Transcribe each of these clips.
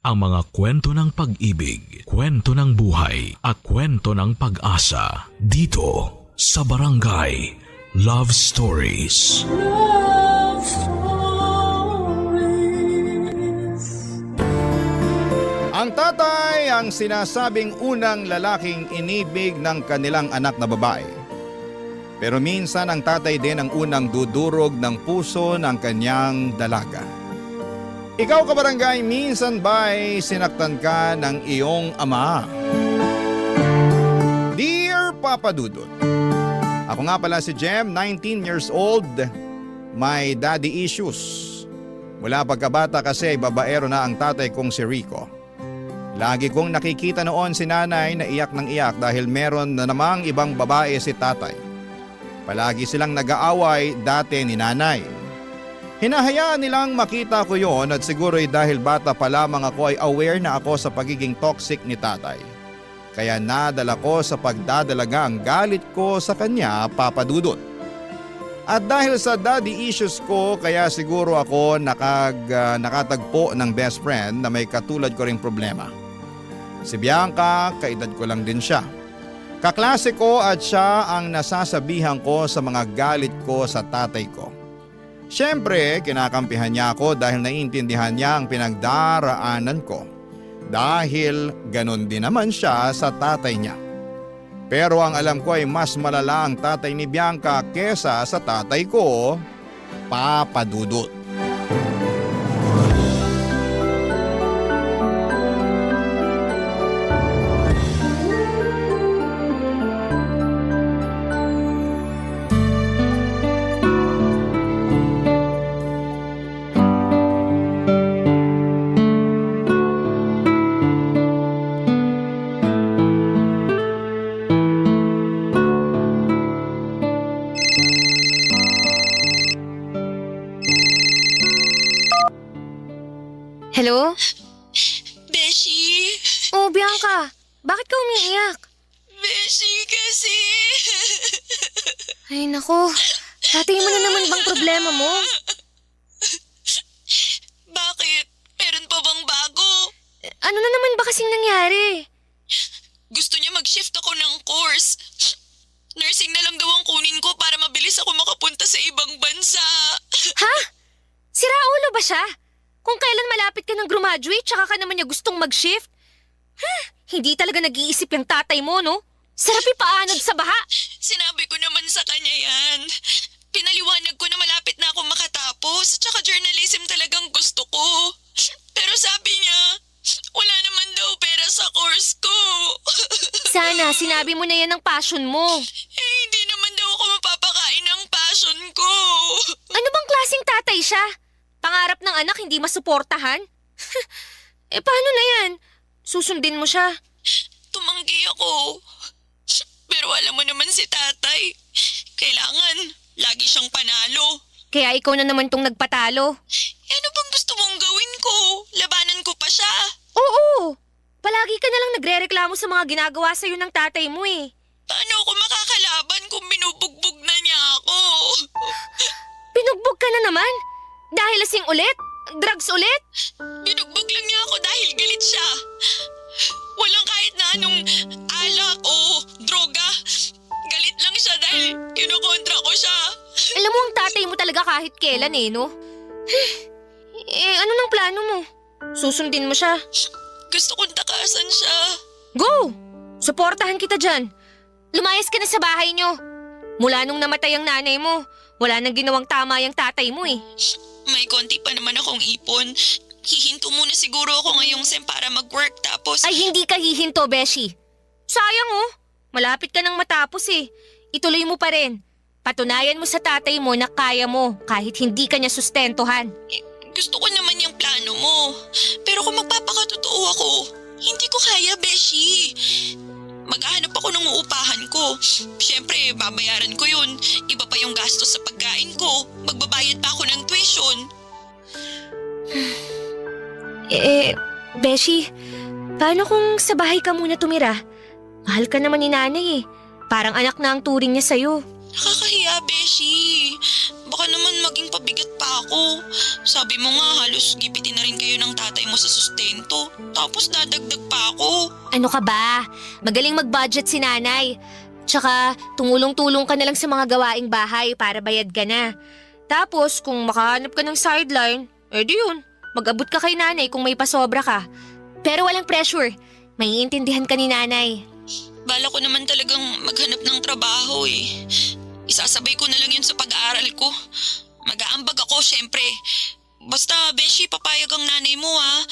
ang mga kwento ng pag-ibig, kwento ng buhay at kwento ng pag-asa dito sa Barangay Love Stories. Love Stories. Ang tatay ang sinasabing unang lalaking inibig ng kanilang anak na babae. Pero minsan ang tatay din ang unang dudurog ng puso ng kanyang dalaga. Ikaw kabarangay, minsan ba'y sinaktan ka ng iyong ama? Dear Papa Dudut, ako nga pala si Jem, 19 years old, may daddy issues. Mula pagkabata kasi babaero na ang tatay kong si Rico. Lagi kong nakikita noon si nanay na iyak ng iyak dahil meron na namang ibang babae si tatay. Palagi silang nag-aaway dati ni nanay. Hinahayaan nilang makita ko yon at siguro'y dahil bata pa lamang ako ay aware na ako sa pagiging toxic ni tatay. Kaya nadala ko sa pagdadalaga ang galit ko sa kanya, Papa Dudut. At dahil sa daddy issues ko, kaya siguro ako nakatagpo ng best friend na may katulad ko ring problema. Si Bianca, kaedad ko lang din siya. Kaklase ko at siya ang nasasabihan ko sa mga galit ko sa tatay ko. Siyempre, kinakampihan niya ako dahil naiintindihan niya ang pinagdaraanan ko. Dahil ganun din naman siya sa tatay niya. Pero ang alam ko ay mas malala ang tatay ni Bianca kesa sa tatay ko, Papa Dudut. Hello? Beshi! Oh, Bianca. Bakit ka umiiyak? Beshi kasi! Ay, nako. Tatay mo na naman bang problema mo? Bakit? Meron pa bang bago? Ano na naman ba kasing nangyari? Gusto niya mag-shift ako ng course. Nursing na lang daw ang kunin ko para mabilis ako makapunta sa ibang bansa. Ha? Sira ulo ba siya? Kung kailan malapit ka ng graduate, tsaka ka naman niya gustong mag-shift? Hindi talaga nag-iisip yung tatay mo, no? Sarap ipaanod sa baha. Sinabi ko naman sa kanya yan. Pinaliwanag ko na malapit na ako makatapos. Tsaka journalism talagang gusto ko. Pero sabi niya, wala naman daw pera sa course ko. Sana, sinabi mo na yan ng passion mo. Hindi naman daw ako mapapakain ng passion ko. Ano bang klaseng tatay siya? Pangarap ng anak hindi masuportahan? Paano na yan? Susundin mo siya. Tumanggi ako. Pero alam mo naman si tatay. Kailangan, lagi siyang panalo. Kaya ikaw na naman tong nagpatalo. Ano bang gusto mong gawin ko? Labanan ko pa siya. Oo! Palagi ka na lang nagre-reklamo sa mga ginagawa sa'yo ng tatay mo eh. Paano ako makakalaban kung binubugbog na niya ako? Pinugbog ka na naman? Dahil lasing ulit? Drugs ulit? Binugbog lang niya ako dahil galit siya. Walang kahit na anong alak o droga. Galit lang siya dahil kinukontra ko siya. Alam mo ang tatay mo talaga kahit kailan eh, no? Ano nang plano mo? Susundin mo siya? Gusto kong takasan siya. Go! Suportahan kita dyan. Lumayas ka na sa bahay nyo. Mula nung namatay ang nanay mo, wala nang ginawang tama yung tatay mo eh. May konti pa naman akong ipon. Hihinto muna siguro ako ngayong sem para mag-work tapos… Ay hindi ka hihinto, Beshi. Sayang oh. Malapit ka nang matapos eh. Ituloy mo pa rin. Patunayan mo sa tatay mo na kaya mo kahit hindi ka niya sustentuhan. Gusto ko naman yung plano mo. Pero kung magpapakatotoo ako, hindi ko kaya, Beshi. Maghahanap ako ng uupahan ko. Siyempre, babayaran ko yun. Iba pa yung gastos sa pagkain ko. Magbabayad pa ako ng tuition. Beshi, paano kung sa bahay ka muna tumira? Mahal ka naman ni nanay eh. Parang anak na ang turing niya sa'yo. Nakakahiya, Beshi. Baka naman maging pabigat pa ako. Sabi mo nga halos gipitin na rin kayo ng tatay mo sa sustento. Tapos dadagdag pa ako. Ano ka ba? Magaling mag-budget si nanay. Tsaka tumulong-tulong ka na lang sa mga gawaing bahay para bayad ka na. Tapos kung makahanap ka ng sideline, edi yun. Mag-abot ka kay nanay kung may pasobra ka. Pero walang pressure. Maiintindihan ka ni nanay. Bala ko naman talagang maghanap ng trabaho eh. Isasabay ko na lang yun sa pag-aaral ko. Mag-aambag ako, syempre. Basta, Beshi, papayag ang nanay mo ha.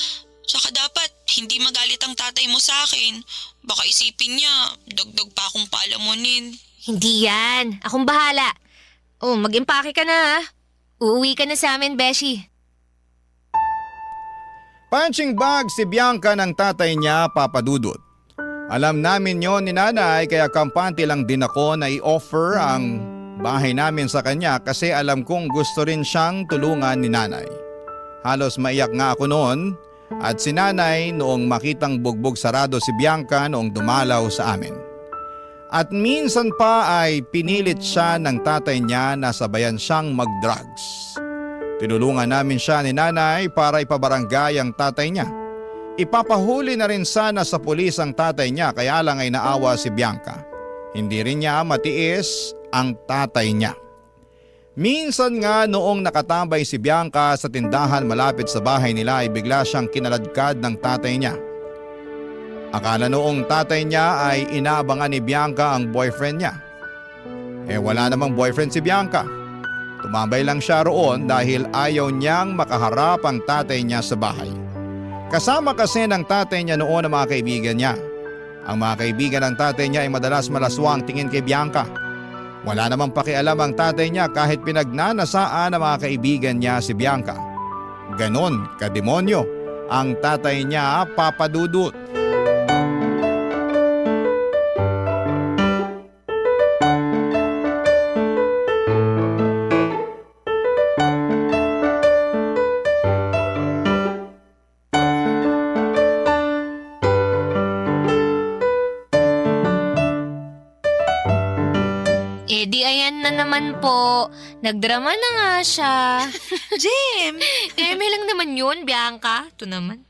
Tsaka dapat, hindi magalit ang tatay mo sa akin. Baka isipin niya, dagdag pa akong palamunin. Hindi yan. Akong bahala. Oh, mag-impake ka na ha. Uuwi ka na sa amin, Beshi. Punching bag si Bianca ng tatay niya, Papa Dudut. Alam namin yon ni nanay kaya kampante lang din ako na i-offer ang bahay namin sa kanya kasi alam kong gusto rin siyang tulungan ni nanay. Halos maiyak nga ako noon at si nanay noong makitang bugbog sarado si Bianca noong dumalaw sa amin. At minsan pa ay pinilit siya ng tatay niya na sabayan siyang mag-drugs. Tinulungan namin siya ni nanay para ipabarangay ang tatay niya. Ipapahuli na rin sana sa pulis ang tatay niya kaya lang ay naawa si Bianca. Hindi rin niya matiis ang tatay niya. Minsan nga noong nakatambay si Bianca sa tindahan malapit sa bahay nila ay bigla siyang kinaladkad ng tatay niya. Akala noong tatay niya ay inaabangan ni Bianca ang boyfriend niya. Wala namang boyfriend si Bianca. Tumambay lang siya roon dahil ayaw niyang makaharap ang tatay niya sa bahay. Kasama kasi ng tatay niya noon ang mga kaibigan niya. Ang mga kaibigan ng tatay niya ay madalas malaswang tingin kay Bianca. Wala namang pakialam ang tatay niya kahit pinagnanasaan ng mga kaibigan niya si Bianca. Ganon kademonyo ang tatay niya, Papa Dudut. Di ayan na naman po. Nagdrama na nga siya. Jem! May lang naman yun, Bianca. Ito naman.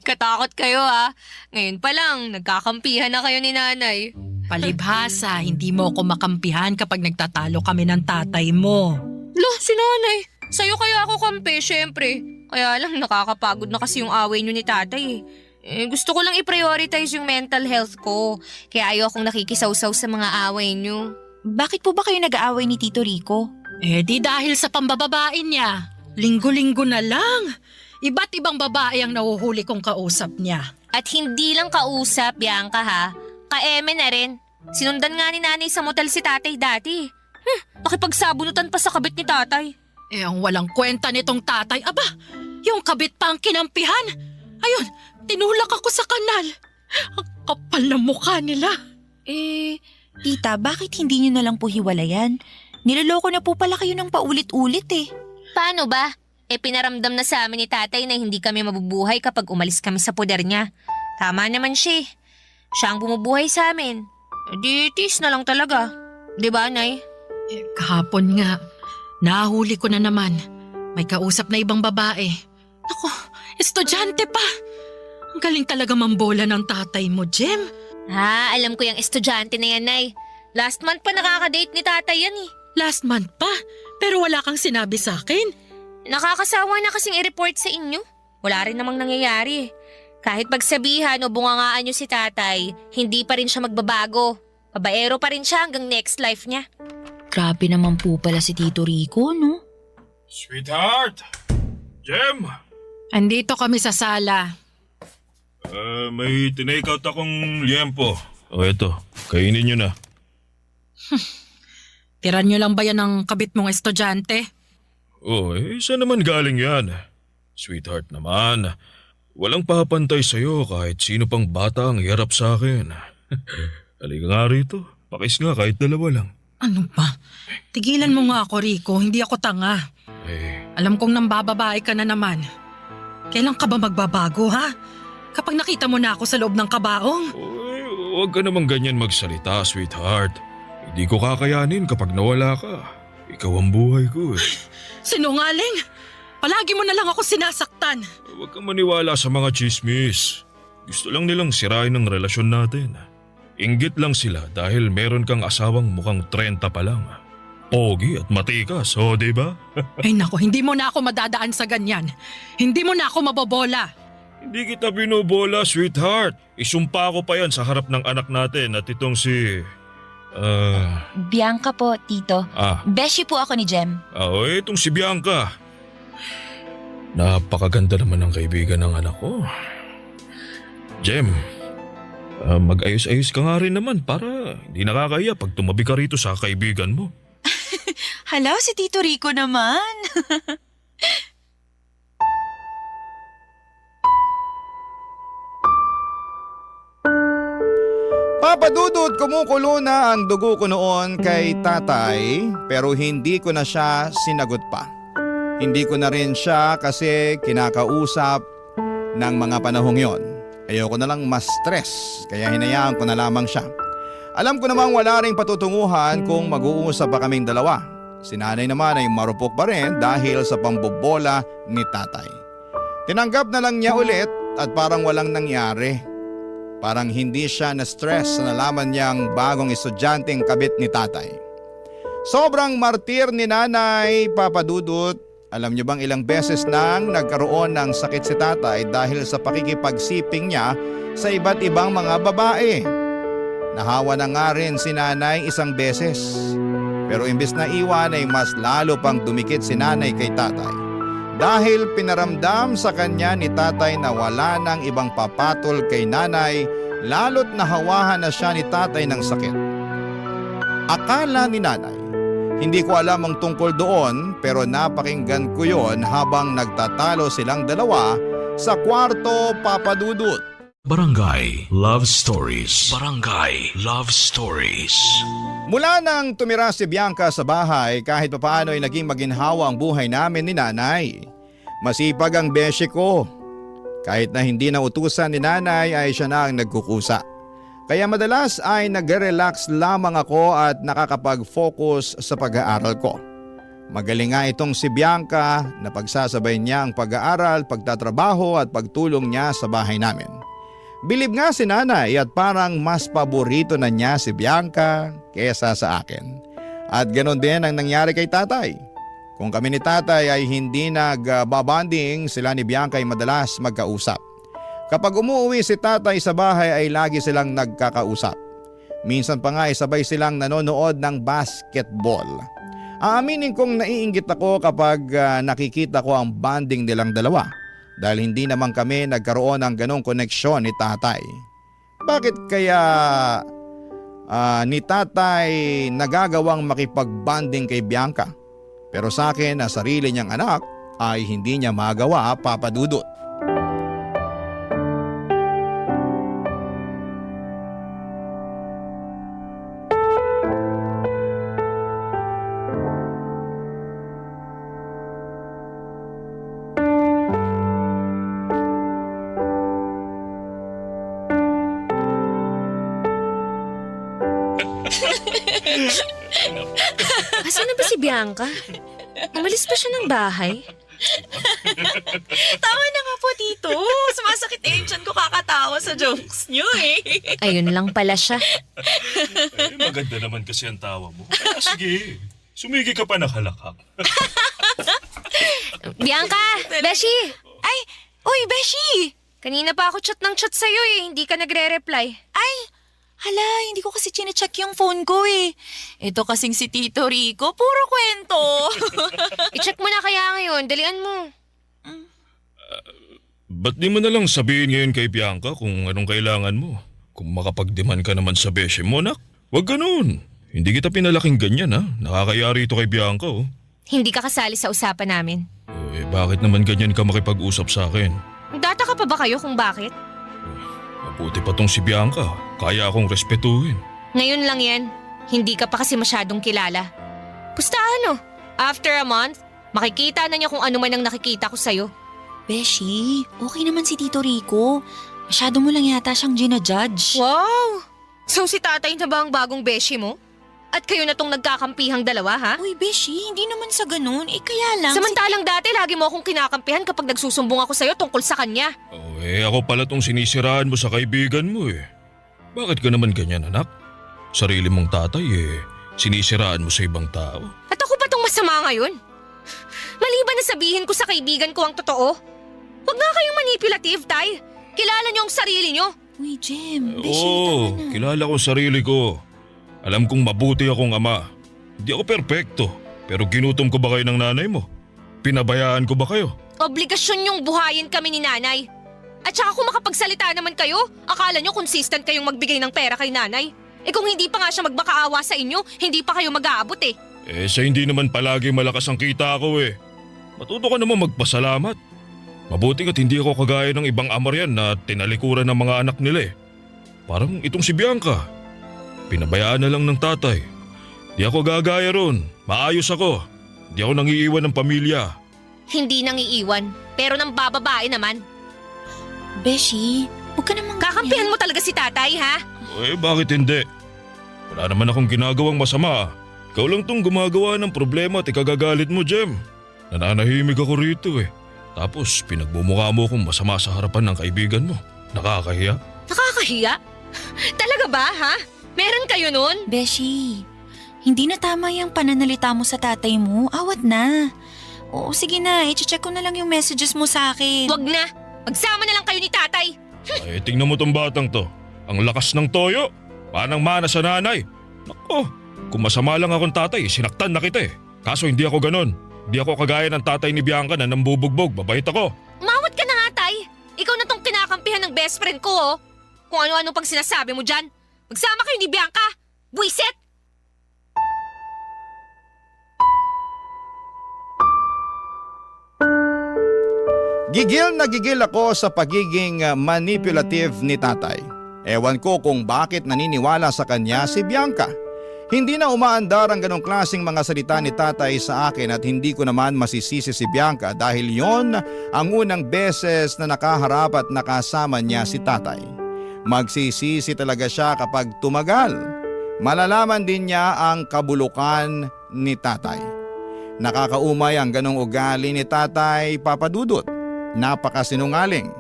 Katakot kayo ha. Ngayon pa lang, nagkakampihan na kayo ni nanay. Palibhasa, hindi mo ako makampihan kapag nagtatalo kami ng tatay mo. Lo, si nanay. Sa'yo kaya ako kampi, syempre. Kaya lang nakakapagod na kasi yung away niyo ni tatay. Gusto ko lang i-prioritize yung mental health ko. Kaya ayaw akong nakikisawsaw sa mga away niyo. Bakit po ba kayo nag-aaway ni Tito Rico? Di dahil sa pambababae niya. Linggo-linggo na lang. Iba't ibang babae ang nahuhuli kong kausap niya. At hindi lang kausap, Bianca ha. Ka-eme na rin. Sinundan nga ni nanay sa motel si tatay dati. Nakipagsabunutan pa sa kabit ni tatay. Ang walang kwenta nitong tatay. Aba, yung kabit pa ang kinampihan. Ayun, tinulak ako sa kanal. Ang kapal na mukha nila. Tita, bakit hindi niyo na lang po hiwalayan? Niloloko na po pala kayo ng paulit-ulit eh. Paano ba? Pinaramdam na sa amin ni tatay na hindi kami mabubuhay kapag umalis kami sa poder niya. Tama naman siya. Siya ang bumubuhay sa amin. Di tiis na lang talaga. Di ba, Nay? Kahapon nga, nahuli ko na naman. May kausap na ibang babae. Ako, estudyante pa. Ang galing talaga mambola ng tatay mo, Jem. Alam ko yung estudyante na yan, Nay. Last month pa nakaka-date ni tatay yan eh. Last month pa, pero wala kang sinabi sa akin. Nakakasawa na kasing i-report sa inyo. Wala rin namang nangyayari. Kahit pagsabihan o bungangaan nyo si tatay, hindi pa rin siya magbabago. Babaero pa rin siya hanggang next life niya. Grabe naman po pala si Tito Rico, no? Sweetheart! Jem! Andito kami sa sala. May tinake out akong liempo. O eto, kainin nyo na. Tiran nyo lang ba yan ng kabit mong estudyante? Saan naman galing yan? Sweetheart naman, walang papantay sa'yo kahit sino pang bata ang hirap sa akin. Halika nga rito, pakis nga kahit dalawa lang. Ano ba? Tigilan mo nga ako, Rico, hindi ako tanga. Alam kong nambababae ka na naman. Kailan ka ba magbabago, ha? Kapag nakita mo na ako sa loob ng kabaong? Huwag ka namang ganyan magsalita, sweetheart. Hindi ko kakayanin kapag nawala ka. Ikaw ang buhay ko eh. Sinungaling! Palagi mo na lang ako sinasaktan. Huwag kang maniwala sa mga chismis. Gusto lang nilang sirain ang relasyon natin. Inggit lang sila dahil meron kang asawang mukhang 30 pa lang. Pogi at matikas, di ba? Ay nako, hindi mo na ako madadaan sa ganyan. Hindi mo na ako mabobola. Hindi kita binubola, sweetheart. Isumpa ko pa yan sa harap ng anak natin at itong si... Bianca po, Tito. Beshi po ako ni Jem. Itong si Bianca. Napakaganda naman ng kaibigan ng anak ko. Jem, mag-ayos-ayos ka nga rin naman para hindi nakakaya pag tumabi ka rito sa kaibigan mo. Hala, si Tito Rico naman. Papa Dudut, kumukulo na ang dugo ko noon kay tatay pero hindi ko na siya sinagot pa. Hindi ko na rin siya kasi kinakausap ng mga panahong yon. Ayoko na lang ma-stress kaya hinayaan ko na lamang siya. Alam ko namang wala ring patutunguhan kung mag-uusap pa kaming dalawa. Si nanay naman ay marupok pa rin dahil sa pambobola ni tatay. Tinanggap na lang niya ulit at parang walang nangyari. Parang hindi siya na-stress sa nalaman niyang bagong estudyanteng kabit ni tatay. Sobrang martir ni nanay, Papa Dudut. Alam niyo bang ilang beses nang nagkaroon ng sakit si tatay dahil sa pakikipagsiping niya sa iba't ibang mga babae? Nahawa na nga rin si nanay isang beses. Pero imbes na iwan ay mas lalo pang dumikit si nanay kay tatay. Dahil pinaramdam sa kanya ni tatay na wala nang ibang papatol kay nanay, lalo't nahawahan na siya ni tatay ng sakit. Akala ni nanay, hindi ko alam ang tungkol doon pero napakinggan ko yon habang nagtatalo silang dalawa sa kwarto, Papa Dudut. Barangay Love Stories. Barangay Love Stories. Mula nang tumira si Bianca sa bahay, kahit papaano ay naging maginhawa ang buhay namin ni nanay. Masipag ang beshi ko. Kahit na hindi na utusan ni nanay ay siya na ang nagkukusa. Kaya madalas ay nagre-relax lamang ako at nakakapag-focus sa pag-aaral ko. Magaling nga itong si Bianca na pagsasabay niya ang pag-aaral, pagtatrabaho at pagtulong niya sa bahay namin. Bilib nga si nanay at parang mas paborito na niya si Bianca kesa sa akin. At ganon din ang nangyari kay tatay. Kung kami ni tatay ay hindi nagbabanding, sila ni Bianca ay madalas magkausap. Kapag umuwi si tatay sa bahay ay lagi silang nagkakausap. Minsan pa nga ay sabay silang nanonood ng basketball. Aaminin kong naiinggit ako kapag nakikita ko ang bonding nilang dalawa. Dahil hindi naman kami nagkaroon ng ganong koneksyon ni tatay. Bakit kaya ni tatay nagagawang makipag-bonding kay Bianca? Pero sa akin na sarili niyang anak ay hindi niya magawa, Papa Dudut. Asan na ba si Bianca? Umalis pa siya ng bahay? Tama na nga po, Tito. Sumasakit yung tiyan ko kakatawa sa jokes niyo eh. Ayun lang pala siya. Maganda naman kasi ang tawa mo. Sige, sumigi ka pa nakalakak. Bianca! Beshi! Ay, uy, Beshi! Kanina pa ako chat ng chat sa'yo eh. Hindi ka nagre-reply. Ay, hala, hindi ko kasi chinecheck yung phone ko eh. Ito kasing si Tito Rico, puro kwento. I-check mo na kaya ngayon. Dalian mo. Ba't di mo na lang sabihin ngayon kay Bianca kung anong kailangan mo? Kung makapagdemand ka naman sa beshi mo, nak. Huwag ganun. Hindi kita pinalaking ganyan ha. Nakakaya rito kay Bianca oh. Hindi ka kasali sa usapan namin. Bakit naman ganyan ka makipag-usap sa akin? Nagtataka pa ba kayo kung bakit? Mabuti pa tong si Bianca. Kaya akong respetuhin. Ngayon lang yan. Hindi ka pa kasi masyadong kilala. Pusta ano? After a month, makikita na niya kung ano man ang nakikita ko sa'yo. Beshi, okay naman si Tito Rico. Masyado mo lang yata siyang ginajudge. Wow! So si tatay na ba ang bagong beshi mo? At kayo na tong nagkakampihang dalawa, ha? Uy, Beshi, hindi naman sa ganun. Kaya lang... Samantalang dati, lagi mo akong kinakampihan kapag nagsusumbong ako sa'yo tungkol sa kanya. Oh, ako pala tong sinisiraan mo sa kaibigan mo eh. Bakit ka naman ganyan, anak? Sarili mong tatay sinisiraan mo sa ibang tao. At ako ba tong masama ngayon? Maliban na sabihin ko sa kaibigan ko ang totoo. Huwag nga kayong manipulative, Tay. Kilala niyo ang sarili niyo. Uy, Jem, Beshi, Oo, tama na. kilala ko sarili ko. Alam kong mabuti akong ama. Hindi ako perpekto, pero ginutom ko ba kayo ng nanay mo? Pinabayaan ko ba kayo? Obligasyon niyong buhayin kami ni nanay. At saka kung makapagsalita naman kayo, akala niyo consistent kayong magbigay ng pera kay nanay. Kung hindi pa nga siya magmakaawa sa inyo, hindi pa kayo mag-aabot eh. Sa hindi naman palagi malakas ang kita ko eh. Matuto ka naman magpasalamat. Mabuti ka't hindi ako kagaya ng ibang amaryan na tinalikuran ng mga anak nila eh. Parang itong si Bianca. Pinabayaan na lang ng tatay. Di ako gagaya ron. Maayos ako. Di ako nangiiwan ng pamilya. Hindi nang iiwan, pero nang bababae naman. Beshi, huwag ka namang Kakampihan mo talaga si tatay, ha? Bakit hindi? Wala naman akong ginagawang masama. Ikaw lang tong gumagawa ng problema at ikagagalit mo, Jem. Nananahimik ako rito eh. Tapos pinagbumukha mo akong masama sa harapan ng kaibigan mo. Nakakahiya. Nakakahiya? Talaga ba, ha? Meron kayo nun? Beshi, hindi na tama yung pananalita mo sa tatay mo. Awat na. Oo, sige na. I-check ko na lang yung messages mo sa akin. Wag na. Magsama na lang kayo ni tatay. Tingnan mo tong batang to. Ang lakas ng toyo. Manang-mana sa nanay. Nako, kung masama lang akong tatay, sinaktan na kita eh. Kaso hindi ako ganon. Hindi ako kagaya ng tatay ni Bianca na nambubugbog. Babait ako. Umawat ka na nga, tay. Ikaw na tong kinakampihan ng best friend ko, oh. Kung ano-ano pang sinasabi mo dyan. Magsama kayo ni Bianca. Buisit! Gigil na gigil ako sa pagiging manipulative ni tatay. Ewan ko kung bakit naniniwala sa kanya si Bianca. Hindi na umaandar ang ganong klaseng mga salita ni tatay sa akin at hindi ko naman masisisi si Bianca dahil yon ang unang beses na nakaharap at nakasama niya si tatay. Magsisisi talaga siya kapag tumagal. Malalaman din niya ang kabulukan ni tatay. Nakakaumay ang ganong ugali ni tatay, Papa Dudut. Napakasinungaling.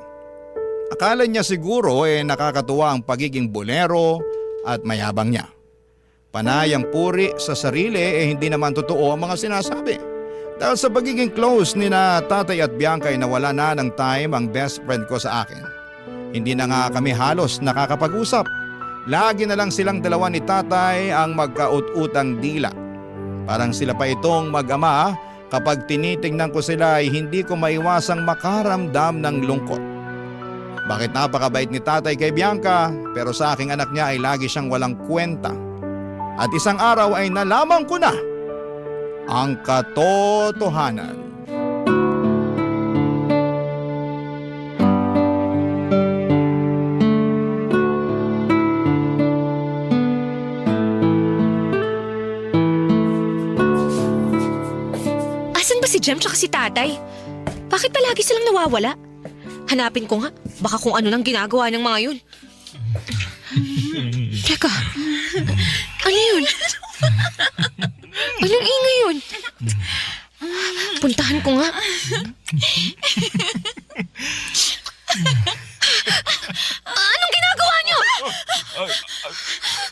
Akala niya siguro nakakatuwa ang pagiging bolero at mayabang niya. Panay ang puri sa sarili hindi naman totoo ang mga sinasabi. Dahil sa pagiging close ni na tatay at Bianca nawala na ng time ang best friend ko sa akin. Hindi na nga kami halos nakakapag-usap. Lagi na lang silang dalawa ni tatay ang magkaut-utang dila. Parang sila pa itong mag-ama. Kapag tinitingnan ko sila ay hindi ko maiwasang makaramdam ng lungkot. Bakit napakabait ni tatay kay Bianca pero sa aking anak niya ay lagi siyang walang kwenta. At isang araw ay nalaman ko na ang katotohanan. Asan ba si Jem tsaka si tatay? Bakit palagi silang nawawala? Hanapin ko nga. Baka kung ano nang ginagawa ng mga yun. Teka. Ano yun? Anong ingay yun? Puntahan ko nga. Anong ginagawa niyo?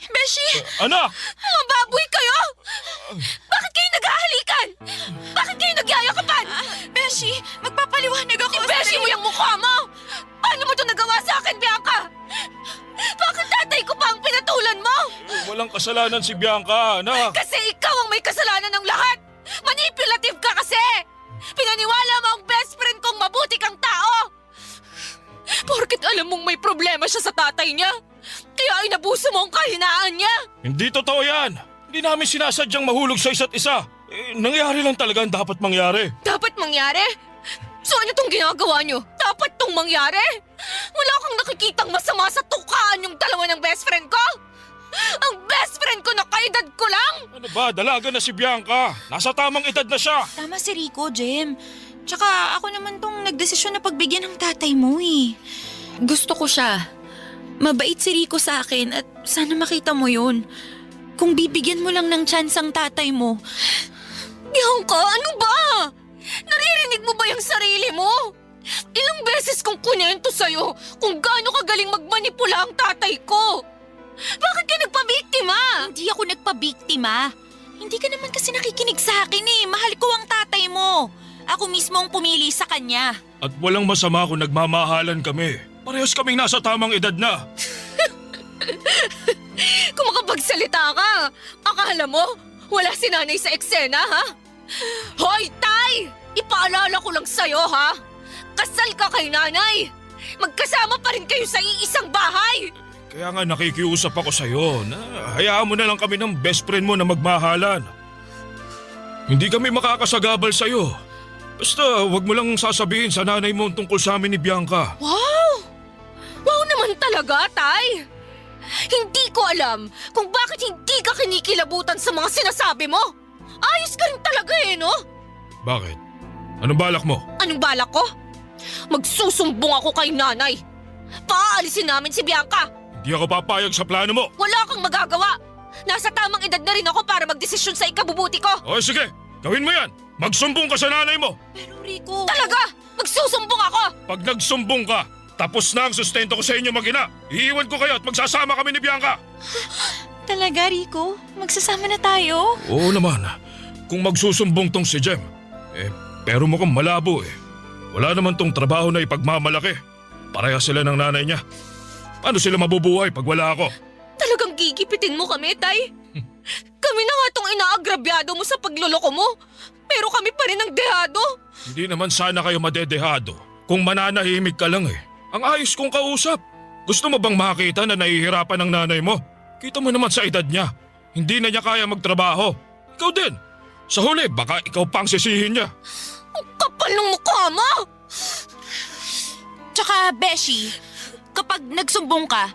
Beshi, Anak! Mga baboy kayo! Bakit kayo naghahalikan? Bakit kayo nagyayakapan? Beshi, magpapaliwanag ako. Ibeshi mo yung mukha mo! Paano mo ito nagawa sa akin, Bianca? Bakit tatay ko pa ang pinatulan mo? Walang kasalanan si Bianca, anak! Kasi ikaw ang may kasalanan ng lahat! Manipulative ka kasi! Pinaniwala mo ang best friend kong mabuti kang tao! Porket alam mong may problema siya sa tatay niya, kaya inabuso mo ang kahinaan niya! Hindi totoo yan! Hindi namin sinasadyang mahulog sa isa't isa. Nangyari lang talaga ang dapat mangyari. Dapat mangyari? So ano tong ginagawa niyo? Dapat tong mangyari? Wala kang nakikitang masama sa tukaan yung dalawa ng best friend ko? Ang best friend ko na kaedad ko lang? Ano ba, dalaga na si Bianca. Nasa tamang edad na siya. Tama si Rico, Jem. Tsaka ako naman tong nagdesisyon na pagbigyan ng tatay mo eh. Gusto ko siya. Mabait si Rico sa akin at sana makita mo yun. Kung bibigyan mo lang ng chance ang tatay mo, Bianca, ano ba? Naririnig mo ba yung sarili mo? Ilang beses kong kunento sa'yo kung gaano kagaling magmanipula ang tatay ko. Bakit ka nagpabiktima? hindi ako nagpabiktima. Hindi ka naman kasi nakikinig sa akin eh. Mahal ko ang tatay mo. Ako mismo ang pumili sa kanya. At walang masama kung nagmamahalan kami. Parehas kaming nasa tamang edad na. Kung makapagsalita ka, akala mo wala si nanay sa eksena, ha? Hoy, Tay! Ipaalala ko lang sa'yo, ha? Kasal ka kay nanay! Magkasama pa rin kayo sa iisang bahay! Kaya nga nakikiusap ako sa'yo na hayaan mo na lang kami ng best friend mo na magmahalan. Hindi kami makakasagabal sa'yo. Basta wag mo lang sasabihin sa nanay mo tungkol sa amin ni Bianca. Wow! Wow naman talaga, Tay! Hindi ko alam kung bakit hindi ka kinikilabutan sa mga sinasabi mo. Ayos ka rin talaga eh, no? Bakit? Anong balak mo? Anong balak ko? Magsusumbong ako kay nanay. Paalisin namin si Bianca. Hindi ako papayag sa plano mo. Wala kang magagawa. Nasa tamang edad na rin ako para magdesisyon sa ikabubuti ko. O sige, gawin mo yan. Magsumbong ka sa nanay mo. Pero Rico… Talaga! Magsusumbong ako! Pag nagsumbong ka, tapos na ang sustento ko sa inyo mag-ina. Iiwan ko kayo at magsasama kami ni Bianca. Talaga, Rico? Magsasama na tayo? Oo naman. Kung magsusumbong tong si Jem. Pero mukhang malabo eh. Wala naman tong trabaho na ipagmamalaki. Pareha sila ng nanay niya. Paano sila mabubuhay pag wala ako? Talagang gigipitin mo kami, Tay. Kami na nga tong inaagrabyado mo sa pagluloko mo. Pero kami pa rin ang dehado. Hindi naman sana kayo madedehado kung mananahimik ka lang eh. Ang ayos kong kausap. Gusto mo bang makita na nahihirapan ang nanay mo? Kita mo naman sa edad niya. Hindi na niya kaya magtrabaho. Ikaw din. Sa huli, baka ikaw pang sisihin niya. Ang kapal ng mukha mo! Tsaka, Beshi, kapag nagsumbong ka,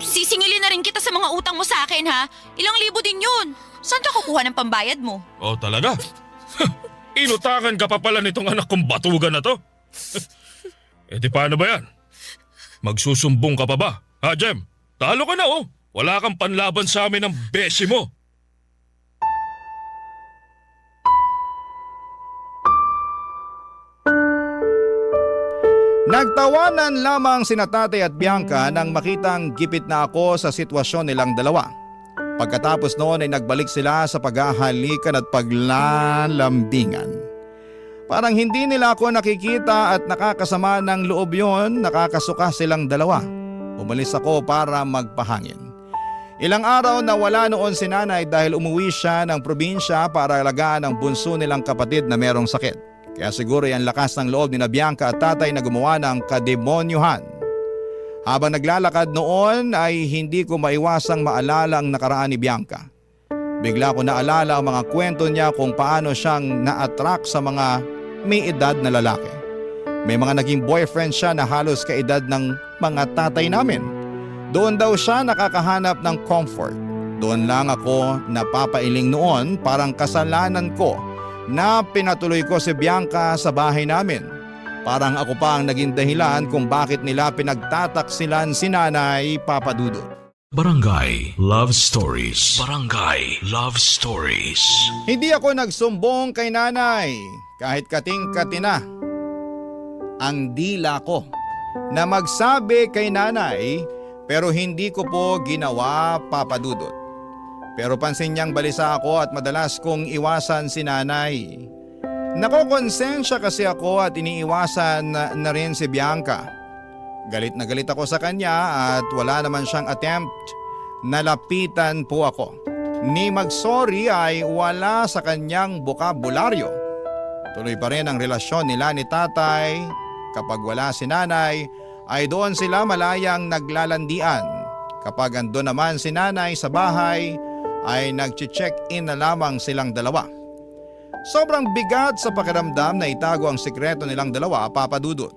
sisingilin na rin kita sa mga utang mo sa akin, ha? Ilang libo din yun. Saan ka kukuha ng pambayad mo? Oh, talaga? Inutangan ka pa pala nitong anak kong batugan na to? Di paano ba yan? Magsusumbong ka pa ba? Ha, Jem? Talo ka na oh. Wala kang panlaban sa amin ng beshi mo. Nagtawanan lamang sina Tatay at Bianca nang makitang gipit na ako sa sitwasyon nilang dalawa. Pagkatapos noon ay nagbalik sila sa paghahalikan at paglalambingan. Parang hindi nila ako nakikita at nakakasama ng loob yon, nakakasuka silang dalawa. Umalis ako para magpahangin. Ilang araw na wala noon si nanay dahil umuwi siya ng probinsya para alagaan ang bunso nilang kapatid na merong sakit. Kaya siguro yan lakas ng loob ni Bianca at tatay na gumawa ng kademonyuhan. Habang naglalakad noon ay hindi ko maiwasang maalala ang nakaraan ni Bianca. Bigla ko naalala ang mga kwento niya kung paano siyang na-attract sa mga may edad na lalaki. May mga naging boyfriend siya na halos kaedad ng mga tatay namin. Doon daw siya nakakahanap ng comfort. Doon lang ako napapailing noon, parang kasalanan ko na pinatuloy ko si Bianca sa bahay namin. Parang ako pa ang naging dahilan kung bakit nila pinagtataksilan si Nanay Papa Dudut. Barangay Love Stories. Barangay Love Stories. Hindi ako nagsumbong kay nanay kahit kating-kati na ang dila ko na magsabi kay nanay, pero hindi ko po ginawa, Papa Dudut. Pero pansin niyang balisa ako at madalas kong iwasan si nanay. Nakokonsensya kasi ako at iniiwasan na rin si Bianca. Galit na galit ako sa kanya at wala naman siyang attempt na lapitan po ako. Ni mag-sorry ay wala sa kanyang bokabularyo. Tuloy pa rin ang relasyon nila ni tatay. Kapag wala si nanay ay doon sila malayang naglalandian. Kapag ando naman si nanay sa bahay ay nag-check-in na lamang silang dalawa. Sobrang bigat sa pakiramdam na itago ang sikreto nilang dalawa, Papa Dudut.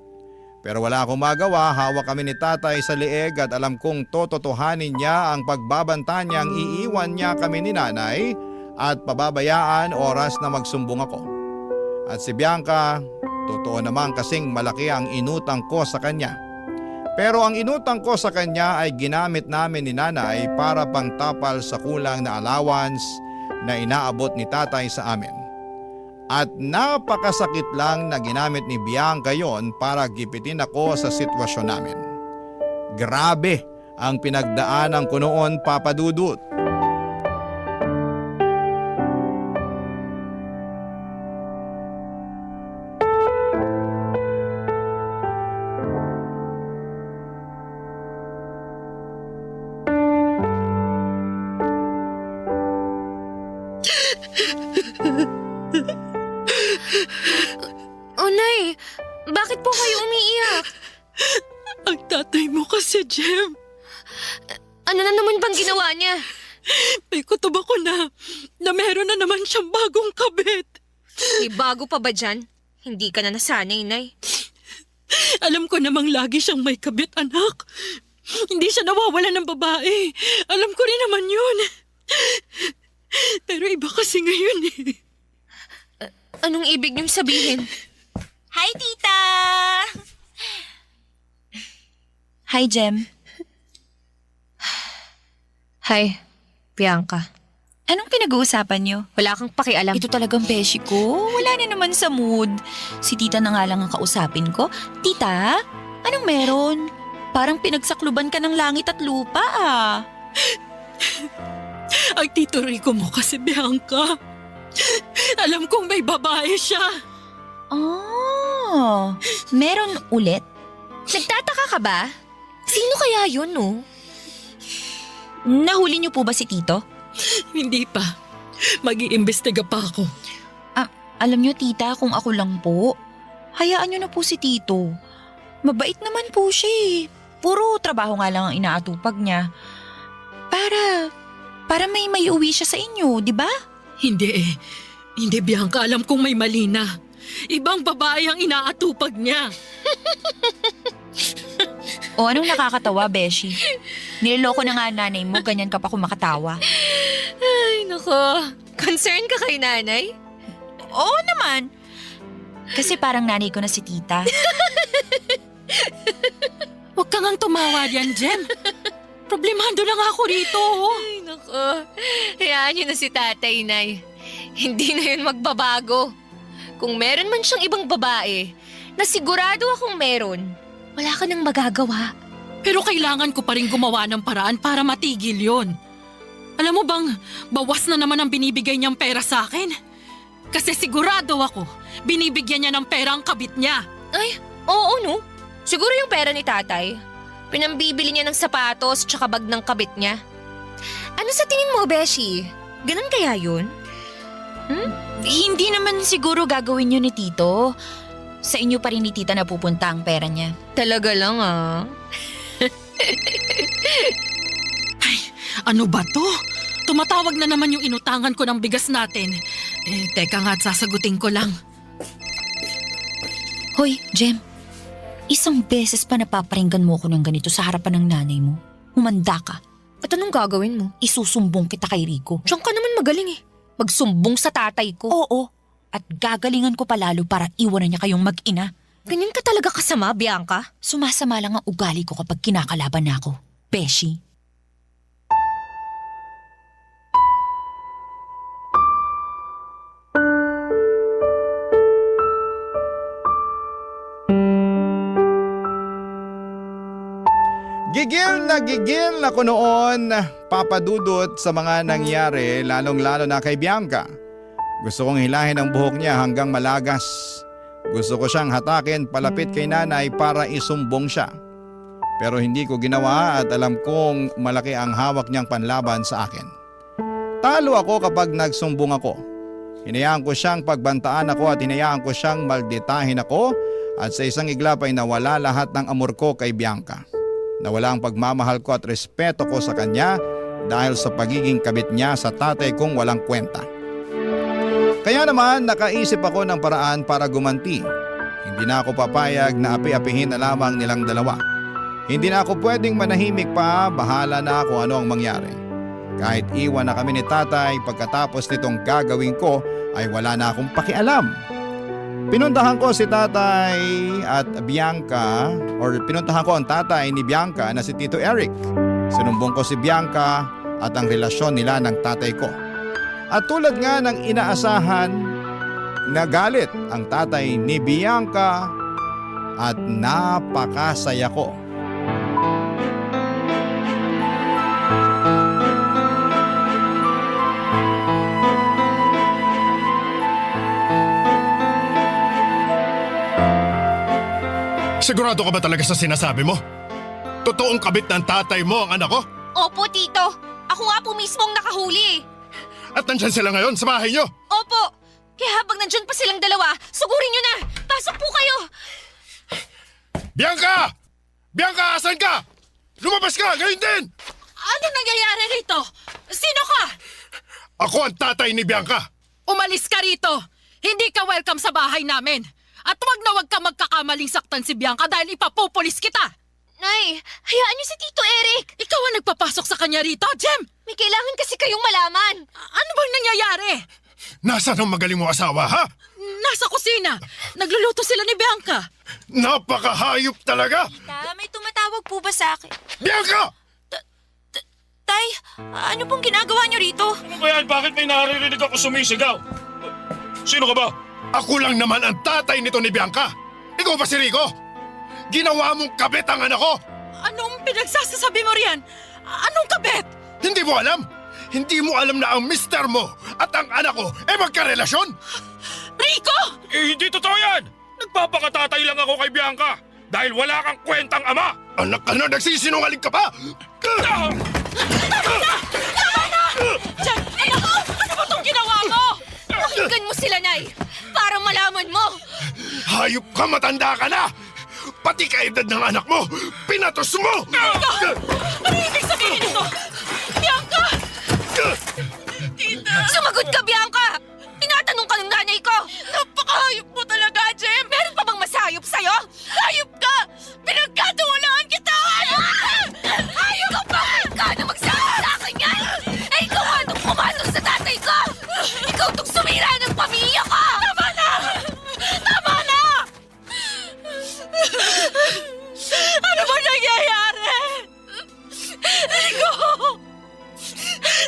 Pero wala akong magawa, hawak kami ni tatay sa leeg at alam kong tototohanin niya ang pagbabanta niyang iiwan niya kami ni nanay at pababayaan oras na magsumbong ako. At si Bianca, totoo naman kasing malaki ang inutang ko sa kanya. Pero ang inutang ko sa kanya ay ginamit namin ni nanay para pangtapal sa kulang na allowance na inaabot ni tatay sa amin. At napakasakit lang na ginamit ni Bianca yon para gipitin ako sa sitwasyon namin. Grabe ang pinagdaanan ko noon, Papa Dudut. Oh, Nay, bakit po kayo umiiyak? Ang tatay mo kasi, Jem. Ano na naman bang ginawa niya? May kutob ako na meron na naman siyang bagong kabit. May bago pa ba dyan? Hindi ka na nasanay, Nay. Alam ko namang lagi siyang may kabit, anak. Hindi siya nawawala ng babae. Alam ko rin naman yun. Pero iba kasi ngayon eh. Anong ibig niyong sabihin? Hi, tita! Hi, Jem. Hi, Bianca. Anong pinag-uusapan niyo? Wala kang pakialam. Ito talagang beshi ko. Wala na naman sa mood. Si tita na nga lang ang kausapin ko. Tita, anong meron? Parang pinagsakluban ka ng langit at lupa ah. Ang Tito Rico mo kasi, Bianca. Alam kong may babae siya. Oh, meron ulit? Nagtataka ka ba? Sino kaya yun, no? Nahuli niyo po ba si Tito? Hindi pa. Mag-iimbestiga pa ako. Alam niyo tita, kung ako lang po, hayaan niyo na po si Tito. Mabait naman po siya eh. Puro trabaho nga lang ang inaatupag niya. Para may uwi siya sa inyo, di ba? Hindi eh. Hindi, Bianca. Alam kong may mali na. Ibang babae ang inaatupag niya. O anong nakakatawa, Beshi? Niloloko na nga nanay mo, ganyan ka pa kumakatawa. Ay, nako. Concern ka kay nanay? Oo naman. Kasi parang nanay ko na si tita. Huwag ka ngang tumawa yan, Jem. Problemado lang ako rito. Ay, nako. Hayaan niyo na si tatay, Nay. Hindi na yun magbabago. Kung meron man siyang ibang babae, na sigurado akong meron, wala ka nang magagawa. Pero kailangan ko pa rin gumawa ng paraan para matigil yon. Alam mo bang, bawas na naman ang binibigay niyang pera sa akin? Kasi sigurado ako, binibigyan niya ng pera ang kabit niya. Ay, oo no. Siguro yung pera ni tatay. Pinambibili niya ng sapatos tsaka bag ng kabit niya. Ano sa tingin mo, Beshi? Ganun kaya yun? Hindi naman siguro gagawin yun ni Tito. Sa inyo pa rin ni tita napupunta ang pera niya. Talaga lang ah. Ano ba to? Tumatawag na naman yung inutangan ko ng bigas natin. Teka nga at sasagutin ko lang. Hoy, Jem. Isang beses pa napaparinggan mo ako ng ganito sa harapan ng nanay mo. Humanda ka. At anong gagawin mo? Isusumbong kita kay Rico. Diyan ka naman magaling eh. Magsumbong sa tatay ko. Oo. At gagalingan ko pa lalo para iwanan niya kayong mag-ina. Ganyan ka talaga kasama, Bianca. Sumasama lang ang ugali ko kapag kinakalaban na ako. Beshi. Gigil na ko noon, Papa Dudut, sa mga nangyari, lalong-lalo na kay Bianca. Gusto kong hilahin ang buhok niya hanggang malagas. Gusto ko siyang hatakin palapit kay nanay para isumbong siya. Pero hindi ko ginawa at alam kong malaki ang hawak niyang panlaban sa akin. Talo ako kapag nagsumbong ako. Hinayaan ko siyang pagbantaan ako at hinayaan ko siyang malditahin ako at sa isang iglap ay nawala lahat ng amor ko kay Bianca. Nawala ang pagmamahal ko at respeto ko sa kanya dahil sa pagiging kabit niya sa tatay kong walang kwenta. Kaya naman nakaisip ako ng paraan para gumanti. Hindi na ako papayag na api-apihin na lamang nilang dalawa. Hindi na ako pwedeng manahimik pa, bahala na kung ano ang mangyari. Kahit iwan na kami ni tatay pagkatapos nitong gagawin ko ay wala na akong pakialam. Pinuntahan ko si tatay at Bianca or pinuntahan ko ang tatay ni Bianca na si Tito Eric. Sinumbong ko si Bianca at ang relasyon nila ng tatay ko. At tulad nga ng inaasahan, nagalit ang tatay ni Bianca at napakasaya ko. Sigurado ka ba talaga sa sinasabi mo? Totoong kabit ng tatay mo ang anak ko? Opo, Tito. Ako nga po mismong nakahuli. At nandyan sila ngayon sa bahay niyo? Opo. Kaya habang nandyan pa silang dalawa, sugurin nyo na. Pasok po kayo. Bianca! Bianca, asan ka? Lumabas ka, ngayon din! Ano nangyayari rito? Sino ka? Ako ang tatay ni Bianca. Umalis ka rito. Hindi ka welcome sa bahay namin. At wag ka magkakamaling saktan si Bianca dahil ipapupulis kita. Nay, hayaan niyo si Tito Eric. Ikaw ang nagpapasok sa kanya rito, Jem. May kailangan kasi kayong malaman. Ano bang nangyayari? Nasaan ang magaling mo asawa, ha? Nasa kusina. Nagluluto sila ni Bianca. Napakahayop talaga! May tumatawag po ba sa akin? Bianca! Tay, ano pong ginagawa niyo rito? Ano ba yan? Bakit may naririnig ako sumisigaw? Sino ka ba? Ako lang naman ang tatay nito ni Bianca. Ikaw ba si Rico? Ginawa mong kabit ang anak ko! Anong pinagsasasabi mo riyan? Anong kabet? Hindi mo alam? Hindi mo alam na ang mister mo at ang anak ko ay magkarelasyon? Rico! Hindi totoo yan! Nagpapakatatay lang ako kay Bianca dahil wala kang kwentang ama! Anak ka na, nagsisinungaling ka pa! Jem, ano ba itong ginawa mo? Pakinggan mo sila, Nay. Para malaman mo. Hayop ka, matanda ka na! Pati kaedad ng anak mo, pinatos mo! Ano ibig sabihin nito? Bianca! Sumagot ka, Bianca! Tinatanong ka ng nanay ko! Napakahayop mo talaga, Jem! Meron pa bang masayop sa'yo? Hayop ka! Pinagkatiwalaan kita! Hayop ka pa! Ikaw na magsabi sa akin yan! Eh, ikaw nga nung pumasok sa tatay ko! Ikaw itong sumira ng pamilya ko! Tama na! Tama na! Ano ba nangyayari? Rico!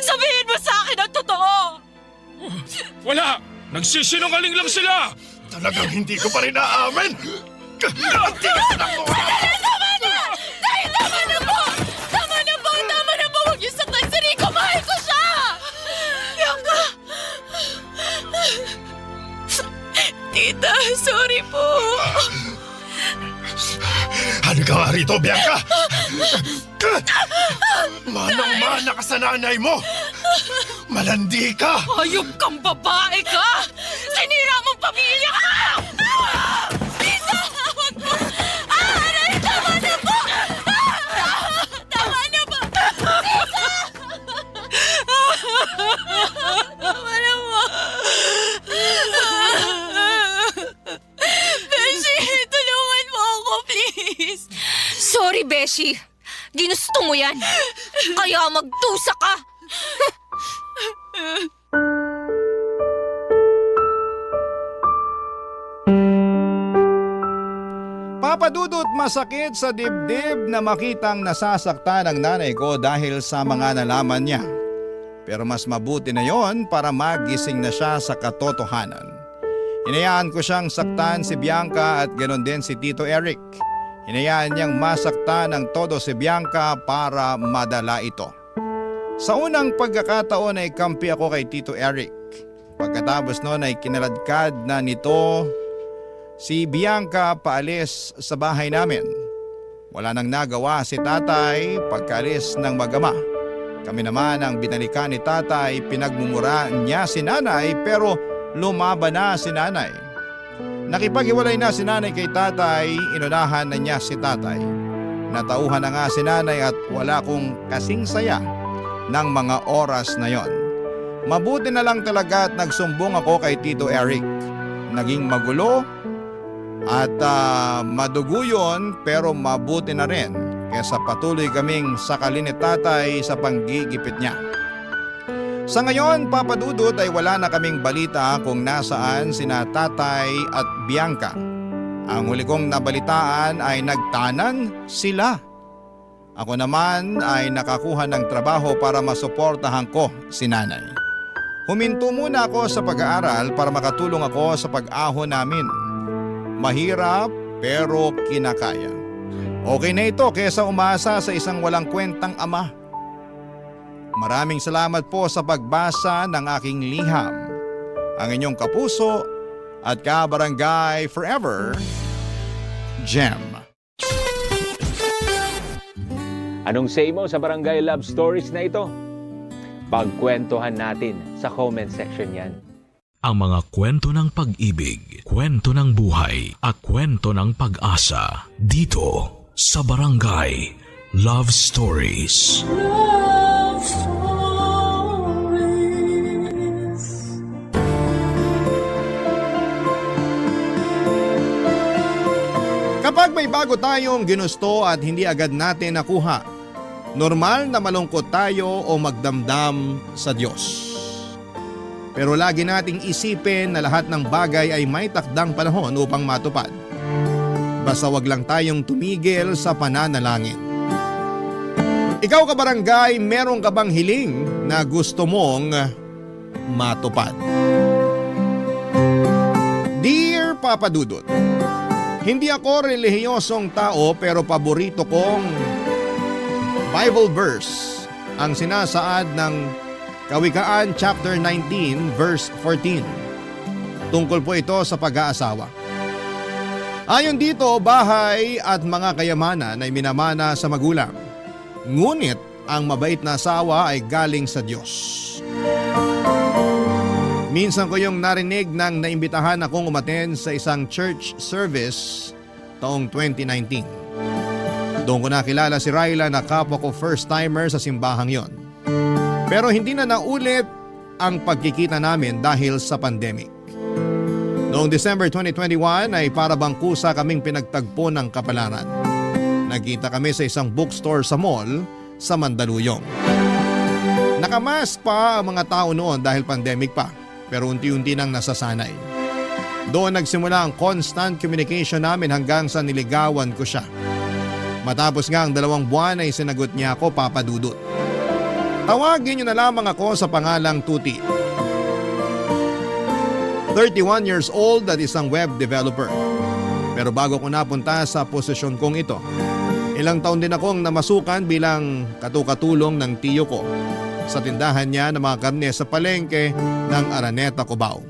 Sabihin mo sa akin ang totoo! Wala! Nagsisinungaling lang sila! Talagang hindi ko pa rin naamin! Ang tigas na ko! Tama na! Tay, tama na po! Tama na po! Tama na po! Huwag niyo saktan si Rico! Mahal ko siya! Bianca! Tita, sorry po. Halika nga rito, Bianca! Manang-mana ka sa nanay mo! Malandi ka! Hayop kang babae ka! Sinira mong pamilya ka! Tita! Huwag mo! Aray! Tama na po! Tama na po! Tita! Tama na po! Beshi, tulungan mo ako, please! Sorry, Beshi. Ginusto mo yan. Kaya magdusa ka. Papadudot masakit sa dibdib na makitang nasasaktan ang nanay ko dahil sa mga nalaman niya. Pero mas mabuti na yon para magising na siya sa katotohanan. Hinayaan ko siyang saktan si Bianca at ganon din si Tito Eric. Hinayaan niyang masaktan ng todo si Bianca para madala ito. Sa unang pagkakataon ay kampi ako kay Tito Eric. Pagkatapos noon ay kinaladkad na nito si Bianca paalis sa bahay namin. Wala nang nagawa si tatay pagkaalis ng magama. Kami naman ang binalikan ni tatay, pinagmumura niya si nanay pero lumaban na si nanay. Nakipag-iwalay na si nanay kay tatay, inunahan na niya si tatay. Natauhan na nga si nanay at wala kong kasing saya ng mga oras na yon. Mabuti na lang talaga at nagsumbong ako kay Tito Eric. Naging magulo at madugo yun pero mabuti na rin kesa patuloy kaming sakalin ni tatay sa panggigipit niya. Sa ngayon, Papa Dudut, ay wala na kaming balita kung nasaan sina Tatay at Bianca. Ang huli kong nabalitaan ay nagtanan sila. Ako naman ay nakakuha ng trabaho para masuportahan ko si Nanay. Huminto muna ako sa pag-aaral para makatulong ako sa pag-ahon namin. Mahirap pero kinakaya. Okay na ito kaysa umasa sa isang walang kwentang ama. Maraming salamat po sa pagbasa ng aking liham. Ang inyong kapuso at kabarangay forever, Jem. Anong say mo sa Barangay Love Stories na ito? Pagkwentuhan natin sa comment section yan. Ang mga kwento ng pag-ibig, kwento ng buhay at kwento ng pag-asa dito sa Barangay Love Stories. Love Stories. Kapag may bago tayong ginusto at hindi agad natin nakuha, normal na malungkot tayo o magdamdam sa Diyos. Pero lagi nating isipin na lahat ng bagay ay may takdang panahon upang matupad. Basta wag lang tayong tumigil sa pananalangin. Ikaw kabarangay, meron ka bang hiling na gusto mong matupad? Dear Papa Dudut, hindi ako relihiyosong tao pero paborito kong Bible verse ang sinasaad ng Kawikaan chapter 19 verse 14. Tungkol po ito sa pag-aasawa. Ayon dito, bahay at mga kayamanan ay minamana sa magulang. Ngunit ang mabait na asawa ay galing sa Diyos. Minsan ko yung narinig nang naimbitahan akong umaten sa isang church service taong 2019. Doon ko nakilala si Ryla na kapwa ko first timer sa simbahang yon. Pero hindi na naulit ang pagkikita namin dahil sa pandemic. Noong December 2021 ay para bang kusa kaming pinagtagpo ng kapalaran. Nagkita kami sa isang bookstore sa mall sa Mandaluyong. Nakamask pa ang mga tao noon dahil pandemic pa, pero unti-unti nang nasasanay. Doon nagsimula ang constant communication namin hanggang sa niligawan ko siya. Matapos nga ang 2 buwan ay sinagot niya ako, Papa Dudut. Tawagin niyo na lamang ako sa pangalang Tuti. 31 years old at isang web developer. Pero bago ko napunta sa posisyon kong ito, ilang taon din akong namasukan bilang katukatulong ng tiyo ko sa tindahan niya ng mga karne sa palengke ng Araneta, Cubao.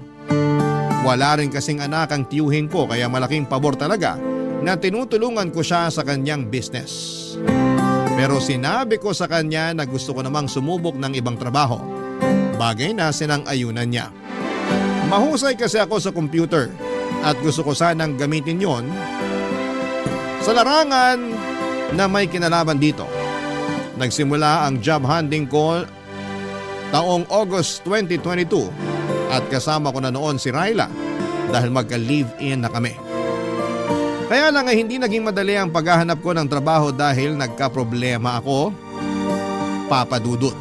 Wala rin kasing anak ang tiyuhin ko kaya malaking pabor talaga na tinutulungan ko siya sa kanyang business. Pero sinabi ko sa kanya na gusto ko namang sumubok ng ibang trabaho. Bagay na sinang-ayunan niya. Mahusay kasi ako sa computer at gusto ko sanang gamitin yon sa larangan na may kinalaman dito. Nagsimula ang job hunting ko taong August 2022 at kasama ko na noon si Ryla dahil magka-live-in na kami. Kaya lang ay hindi naging madali ang paghahanap ko ng trabaho dahil nagka-problema ako, Papa Dudut.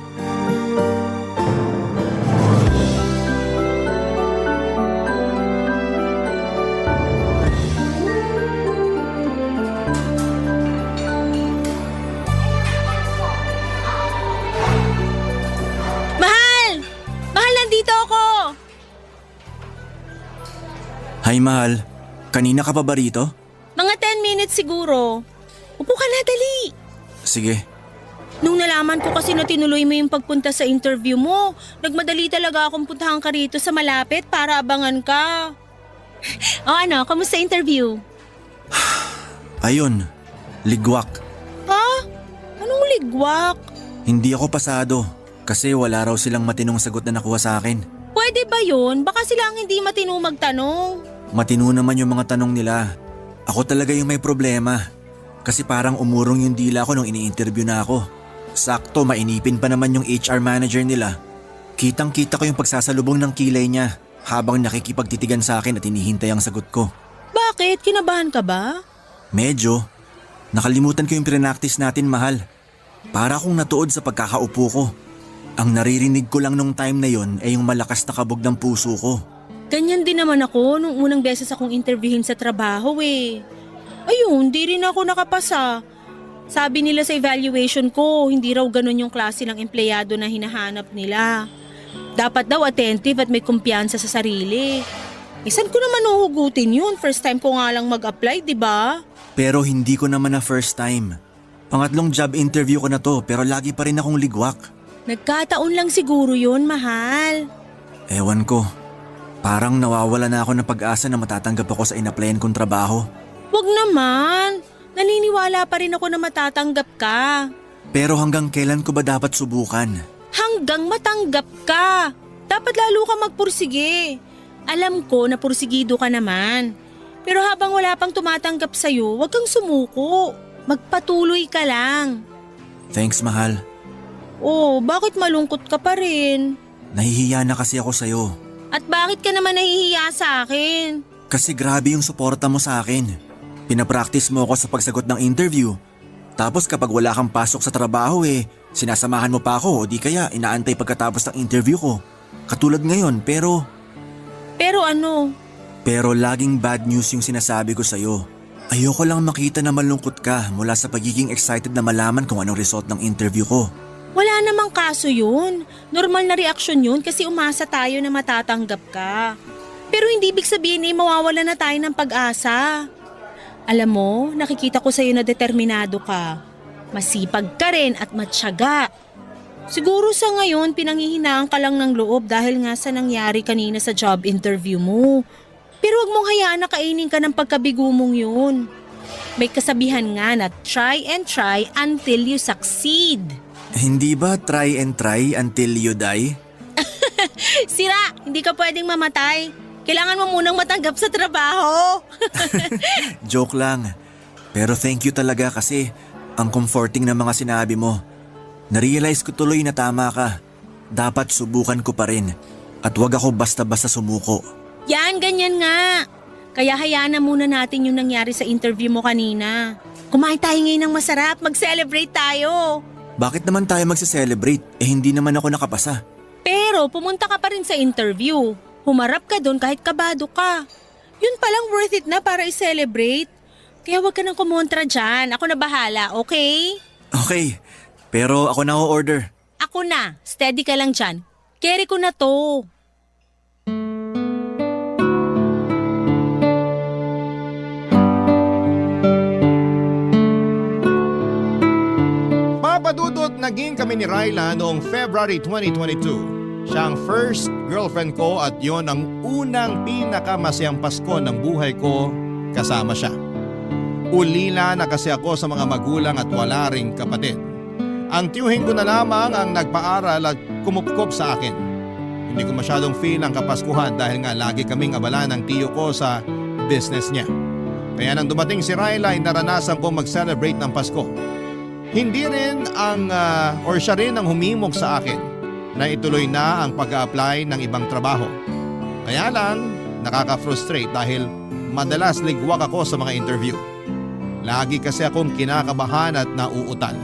Mahal! Mahal, nandito ako! Hi, Mahal. Kanina ka pa ba rito? Mga 10 minutes siguro. Upo ka na, dali. Sige. Nung nalaman ko kasi na tinuloy mo yung pagpunta sa interview mo, nagmadali talaga akong puntahan ka rito sa malapit para abangan ka. O ano, kamusta interview? Ayun, ligwak. Ha? Anong ligwak? Hindi ako pasado kasi wala raw silang matinong sagot na nakuha sa akin. Pwede ba yun? Baka sila ang hindi matino magtanong. Matino naman yung mga tanong nila. Ako talaga yung may problema. Kasi parang umurong yung dila ko nung ini-interview na ako. Sakto, mainipin pa naman yung HR manager nila. Kitang-kita ko yung pagsasalubong ng kilay niya habang nakikipagtitigan sa akin at hinihintay ang sagot ko. Bakit? Kinabahan ka ba? Medyo. Nakalimutan ko yung pre-practice natin, Mahal. Para akong natuod sa pagkakaupo ko. Ang naririnig ko lang nung time na yon ay yung malakas na kabog ng puso ko. Ganyan din naman ako nung unang beses akong interviewin sa trabaho eh. Ayun, di rin ako nakapasa. Sabi nila sa evaluation ko, hindi raw ganun yung klase ng empleyado na hinahanap nila. Dapat daw attentive at may kumpiyansa sa sarili. Saan ko naman uhugutin yun? First time ko nga lang mag-apply, di ba? Pero hindi ko naman na first time. Pangatlong job interview ko na to pero lagi pa rin akong ligwak. Nagkataon lang siguro yun, mahal. Ewan ko. Parang nawawala na ako ng pag-asa na matatanggap ako sa inaplayan kong trabaho. Wag naman. Naniniwala pa rin ako na matatanggap ka. Pero hanggang kailan ko ba dapat subukan? Hanggang matanggap ka. Dapat lalo ka magpursige. Alam ko na pursigido ka naman. Pero habang wala pang tumatanggap sa'yo, wag kang sumuko. Magpatuloy ka lang. Thanks, mahal. Oh, bakit malungkot ka pa rin? Nahihiya na kasi ako sa'yo. At bakit ka naman nahihiya sa akin? Kasi grabe yung suporta mo sa akin. Pinapractice mo ako sa pagsagot ng interview. Tapos kapag wala kang pasok sa trabaho sinasamahan mo pa ako o di kaya inaantay pagkatapos ng interview ko. Katulad ngayon pero ano? Pero laging bad news yung sinasabi ko sa'yo. Ayoko lang makita na malungkot ka mula sa pagiging excited na malaman kung anong result ng interview ko. Wala namang kaso yun. Normal na reaksyon yun kasi umasa tayo na matatanggap ka. Pero hindi ibig sabihin mawawala na tayo ng pag-asa. Alam mo, nakikita ko sa'yo na determinado ka. Masipag ka rin at matyaga. Siguro sa ngayon pinanghihinaan ka lang ng loob dahil nga sa nangyari kanina sa job interview mo. Pero wag mong hayaan na kainin ka ng pagkabigo mong yun. May kasabihan nga na try and try until you succeed. Hindi ba try and try until you die? Sira, hindi ka pwedeng mamatay. Kailangan mo munang matanggap sa trabaho. Joke lang. Pero thank you talaga kasi ang comforting na mga sinabi mo. Narealize ko tuloy na tama ka. Dapat subukan ko pa rin. At wag ako basta-basta sumuko. Yan, ganyan nga. Kaya hayaan na muna natin yung nangyari sa interview mo kanina. Kumain tayo ngayon ng masarap, mag-celebrate tayo. Bakit naman tayo magse-celebrate? Hindi naman ako nakapasa. Pero pumunta ka pa rin sa interview. Humarap ka doon kahit kabado ka. Yun palang worth it na para i-celebrate. Kaya wag ka nang kumontra dyan. Ako na bahala, okay? Okay, pero ako na o-order. Ako na. Steady ka lang dyan. Carry ko na to. Papadudot naging kami ni Ryla noong February 2022. Siya ang first girlfriend ko at yon ang unang pinakamasayang Pasko ng buhay ko kasama siya. Ulila na kasi ako sa mga magulang at wala ring kapatid. Ang tiyuhin ko na lamang ang nagpaaral at kumupkop sa akin. Hindi ko masyadong feel ang Kapaskuhan dahil nga lagi kaming abala ng tiyo ko sa business niya. Kaya nang dumating si Ryla ay naranasan kong mag-celebrate ng Pasko. Hindi rin siya rin ang humimog sa akin na ituloy na ang pag-a-apply ng ibang trabaho. Kaya lang, nakaka-frustrate dahil madalas ligwak ako sa mga interview. Lagi kasi akong kinakabahan at nauutal.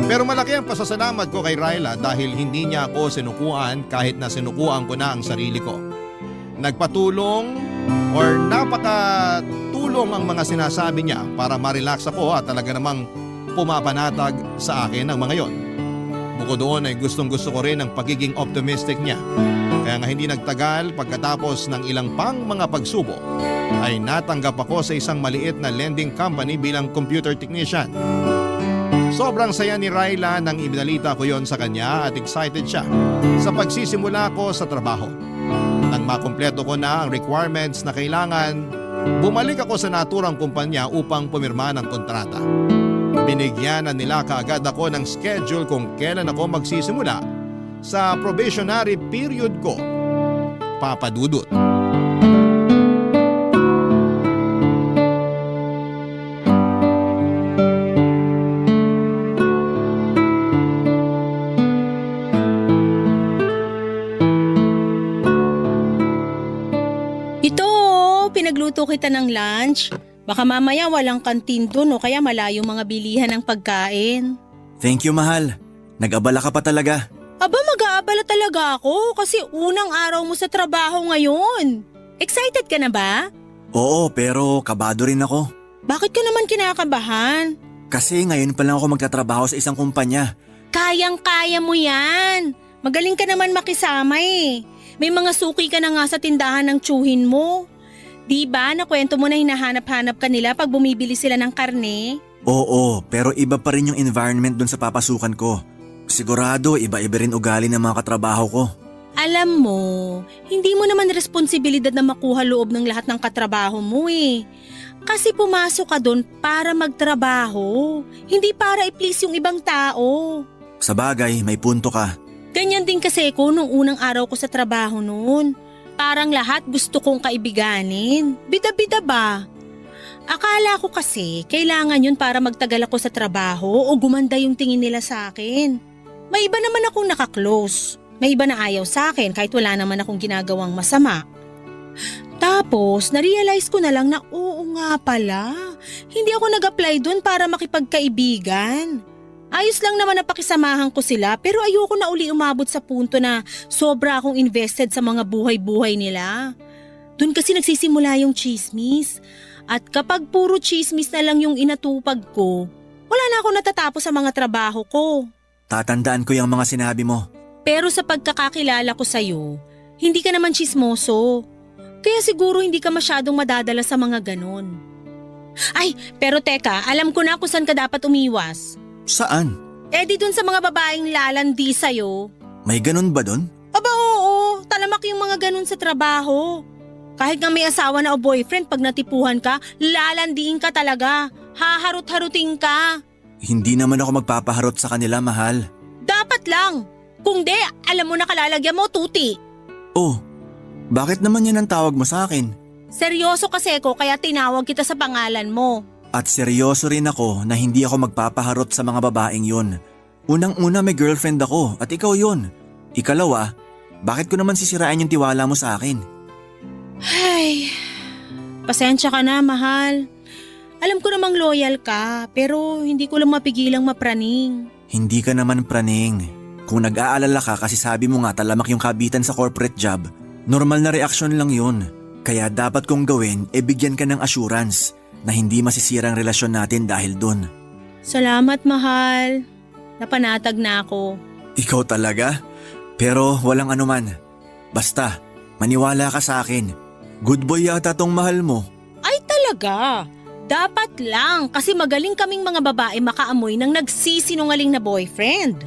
Pero malaki ang pasasalamat ko kay Ryla dahil hindi niya ako sinukuan kahit na sinukuan ko na ang sarili ko. Nagpatulong or napakatulong ang mga sinasabi niya para ma-relax ako at talaga namang pumapanatag sa akin ang mga yon. Bukod doon ay gustong-gusto ko rin ang pagiging optimistic niya. Kaya nga hindi nagtagal pagkatapos ng ilang pang mga pagsubok ay natanggap ako sa isang maliit na lending company bilang computer technician. Sobrang saya ni Ryla nang ibinalita ko yon sa kanya at excited siya sa pagsisimula ko sa trabaho. Nang makumpleto ko na ang requirements na kailangan, bumalik ako sa naturang kumpanya upang pumirma ng kontrata. Binigyan na nila kaagad ako ng schedule kung kailan ako magsisimula sa probationary period ko. Papadudot. Ito, pinagluto kita ng lunch. Baka mamaya walang kantin doon o kaya malayo mga bilihan ng pagkain. Thank you, mahal. Nag-abala ka pa talaga. Aba, mag-aabala talaga ako kasi unang araw mo sa trabaho ngayon. Excited ka na ba? Oo, pero kabado rin ako. Bakit ka naman kinakabahan? Kasi ngayon pa lang ako magtatrabaho sa isang kumpanya. Kayang-kaya mo yan. Magaling ka naman makisama eh. May mga suki ka na nga sa tindahan ng tsuhin mo. Di ba nakwento mo na hinahanap-hanap ka nila pag bumibili sila ng karne? Oo, pero iba pa rin yung environment dun sa papasukan ko. Sigurado, iba-iba rin ugali ng mga katrabaho ko. Alam mo, hindi mo naman responsibilidad na makuha loob ng lahat ng katrabaho mo eh. Kasi pumasok ka doon para magtrabaho, hindi para i-please yung ibang tao. Sa bagay, may punto ka. Ganyan din kasi ko nung unang araw ko sa trabaho noon. Parang lahat gusto kong kaibiganin. Bida-bida ba? Akala ko kasi kailangan yun para magtagal ako sa trabaho o gumanda yung tingin nila sa akin. May iba naman akong nakaklose. May iba na ayaw sa akin kahit wala naman akong ginagawang masama. Tapos, narealize ko na lang na oo nga pala. Hindi ako nag-apply dun para makipagkaibigan. Ayos lang naman na pakisamahan ko sila pero ayoko na uli umabot sa punto na sobra akong invested sa mga buhay-buhay nila. Dun kasi nagsisimula yung chismis. At kapag puro chismis na lang yung inatupag ko, wala na ako natatapos sa mga trabaho ko. Tatandaan ko yung mga sinabi mo. Pero sa pagkakakilala ko sa'yo, hindi ka naman chismoso. Kaya siguro hindi ka masyadong madadala sa mga ganon. Ay, pero teka, alam ko na kung saan ka dapat umiwas. Saan? Eh di dun sa mga babaeng lalandi sa'yo. May ganun ba dun? Aba oo, talamak yung mga ganon sa trabaho. Kahit nga may asawa na o boyfriend, pag natipuhan ka, lalandiin ka talaga. Haharot-harutin ka. Hindi naman ako magpapaharot sa kanila, mahal. Dapat lang. Kung di, alam mo na kalalagyan mo, tuti. Oh, bakit naman yan ang tawag mo sa akin? Seryoso kasi ko kaya tinawag kita sa pangalan mo. At seryoso rin ako na hindi ako magpapaharot sa mga babaeng yun. Unang-una may girlfriend ako at ikaw yun. Ikalawa, bakit ko naman sisirain yung tiwala mo sa akin? Ay, pasensya ka na, mahal. Alam ko namang loyal ka, pero hindi ko lang mapigilang mapraning. Hindi ka naman praning. Kung nag-aalala ka kasi sabi mo nga talamak yung kabitan sa corporate job, normal na reaksyon lang yun. Kaya dapat kong gawin bigyan ka ng assurance na hindi masisira ang relasyon natin dahil dun. Salamat, mahal. Napanatag na ako. Ikaw talaga? Pero walang anuman. Basta, maniwala ka sa akin. Good boy yata tong mahal mo. Ay talaga? Dapat lang kasi magaling kaming mga babae makaamoy ng nagsisinungaling na boyfriend.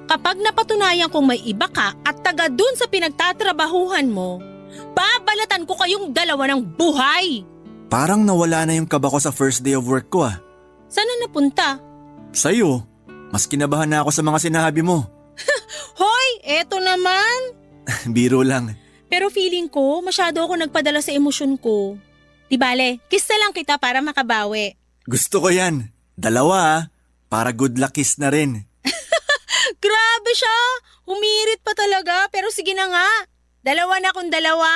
Kapag napatunayan kong may iba ka at taga dun sa pinagtatrabahuhan mo, babalatan ko kayong dalawa ng buhay. Parang nawala na yung kaba ko sa first day of work ko ah. Sana napunta? Sa'yo, mas kinabahan na ako sa mga sinabi mo. Hoy, eto naman. Biro lang. Pero feeling ko masyado ako nagpadala sa emosyon ko. Di bale, kiss na lang kita para makabawi. Gusto ko yan. Dalawa ah. Para good luck kiss na rin. Grabe siya! Humirit pa talaga, pero sige na nga. Dalawa na kung dalawa.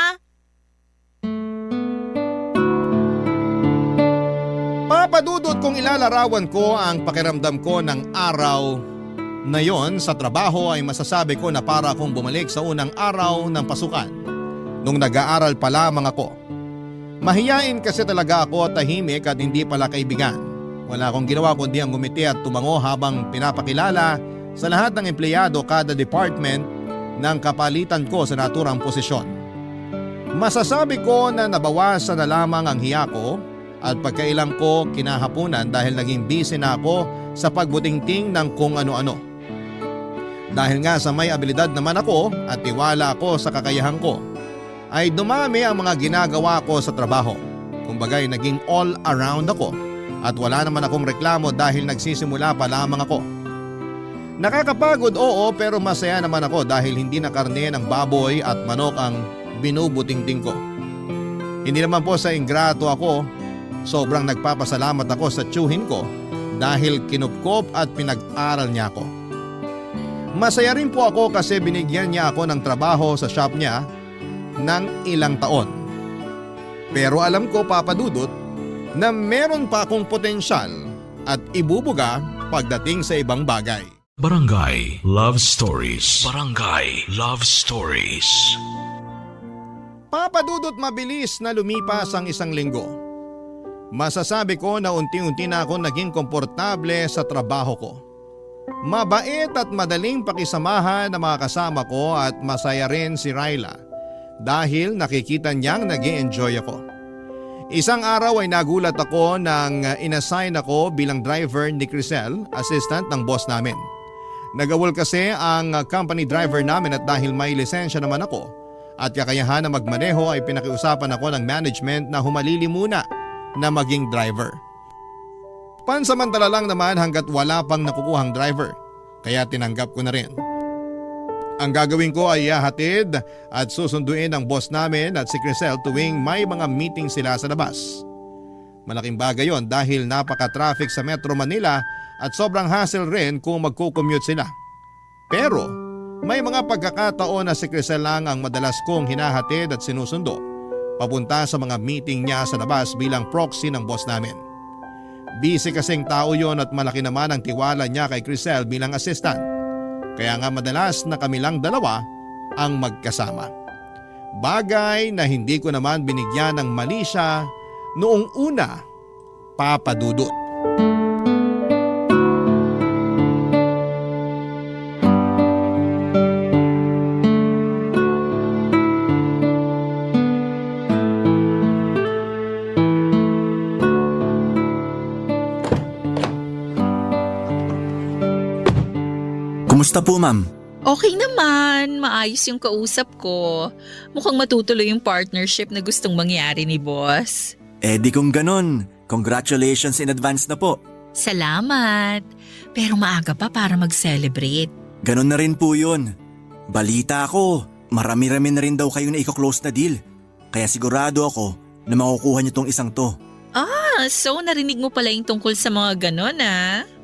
Papadudot kung ilalarawan ko ang pakiramdam ko ng araw na yon sa trabaho ay masasabi ko na para akong bumalik sa unang araw ng pasukan nung nag-aaral pa lamang ako. Mahiyain kasi talaga ako at tahimik at hindi pala kaibigan. Wala akong ginawa kundi ang ngumiti at tumango habang pinapakilala sa lahat ng empleyado kada department ng kapalitan ko sa naturang posisyon. Masasabi ko na nabawasan na lamang ang hiya ko at pagkailang ko kinahapunan dahil naging busy na ako sa pagbutingting ng kung ano-ano. Dahil nga sa may abilidad naman ako at tiwala ako sa kakayahan ko, ay dumami ang mga ginagawa ko sa trabaho. Kumbaga'y naging all around ako at wala naman akong reklamo dahil nagsisimula pa lamang ako. Nakakapagod oo pero masaya naman ako dahil hindi na karne ng baboy at manok ang binubutingting ko. Hindi naman po sa ingrato ako, sobrang nagpapasalamat ako sa tiyuhin ko dahil kinupkop at pinag-aral niya ako. Masaya rin po ako kasi binigyan niya ako ng trabaho sa shop niya ng ilang taon. Pero alam ko papadudot na meron pa akong potensyal at ibubuga pagdating sa ibang bagay. Barangay Love Stories. Barangay Love Stories. Papadudot mabilis na lumipas ang isang linggo. Masasabi ko na unti-unti na ako naging komportable sa trabaho ko. Mabait at madaling pakisamahan ng mga kasama ko at masaya rin si Ryla dahil nakikita niyang nag-i-enjoy ako. Isang araw ay nagulat ako nang inassign ako bilang driver ni Crisel, assistant ng boss namin. Nagawol kasi ang company driver namin at dahil may lisensya naman ako at kakayahan na magmaneho ay pinakiusapan ako ng management na humalili muna na maging driver. Pansamantala lang naman hanggat wala pang nakukuhang driver, kaya tinanggap ko na rin. Ang gagawin ko ay ihahatid at susunduin ang boss namin at si Crisel tuwing may mga meeting sila sa labas. Malaking bagay yon dahil napaka-traffic sa Metro Manila at sobrang hassle rin kung magko-commute sila. Pero may mga pagkakataon na si Crisel lang ang madalas kong hinahatid at sinusundo papunta sa mga meeting niya sa labas bilang proxy ng boss namin. Busy kasing tao yon at malaki naman ang tiwala niya kay Crisel bilang assistant. Kaya nga madalas na kami lang dalawa ang magkasama. Bagay na hindi ko naman binigyan ng mali siya noong una, Papa Dudut. Kumusta po, ma'am? Okay naman, maayos yung kausap ko. Mukhang matutuloy yung partnership na gustong mangyari ni boss. Eh di kung ganon, congratulations in advance na po. Salamat. Pero maaga pa para mag-celebrate. Ganon na rin po yun. Balita ko, marami-rami na rin daw kayo na i-close na deal. Kaya sigurado ako na makukuha niyo tong isang to. So narinig mo pala yung tungkol sa mga ganon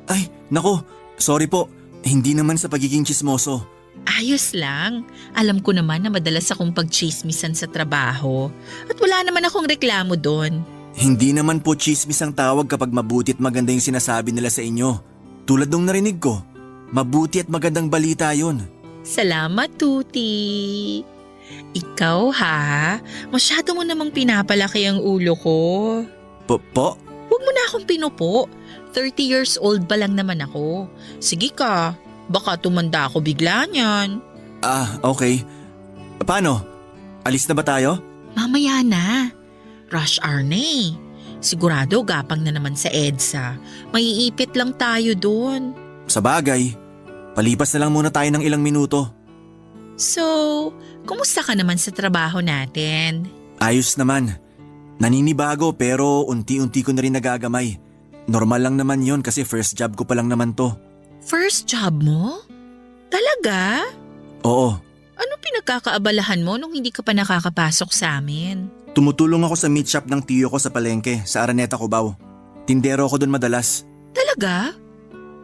Ay, nako, sorry po. Hindi naman sa pagiging tsismoso. Ayos lang. Alam ko naman na madalas akong pagchismisan sa trabaho. At wala naman akong reklamo doon. Hindi naman po chismis ang tawag kapag mabuti at maganda yung sinasabi nila sa inyo. Tulad nung narinig ko, mabuti at magandang balita yun. Salamat, Tuti. Ikaw masyado mo namang pinapalaki ang ulo ko. Po? Huwag mo na akong pinupo. 30 years old pa lang naman ako. Sige ka, baka tumanda ako bigla niyan. Okay. Paano? Alis na ba tayo? Mamaya na. Rush hour na eh. Sigurado gapang na naman sa EDSA. Maiipit lang tayo doon. Sa bagay, palipas na lang muna tayo ng ilang minuto. So, kumusta ka naman sa trabaho natin? Ayos naman. Naninibago pero unti-unti ko na rin nagagamay. Normal lang naman yon kasi first job ko pa lang naman to. First job mo? Talaga? Oo. Anong pinagkakaabalahan mo nung hindi ka pa nakakapasok sa amin? Tumutulong ako sa meat shop ng tiyo ko sa palengke sa Araneta, Cubao. Tindero ako doon madalas. Talaga?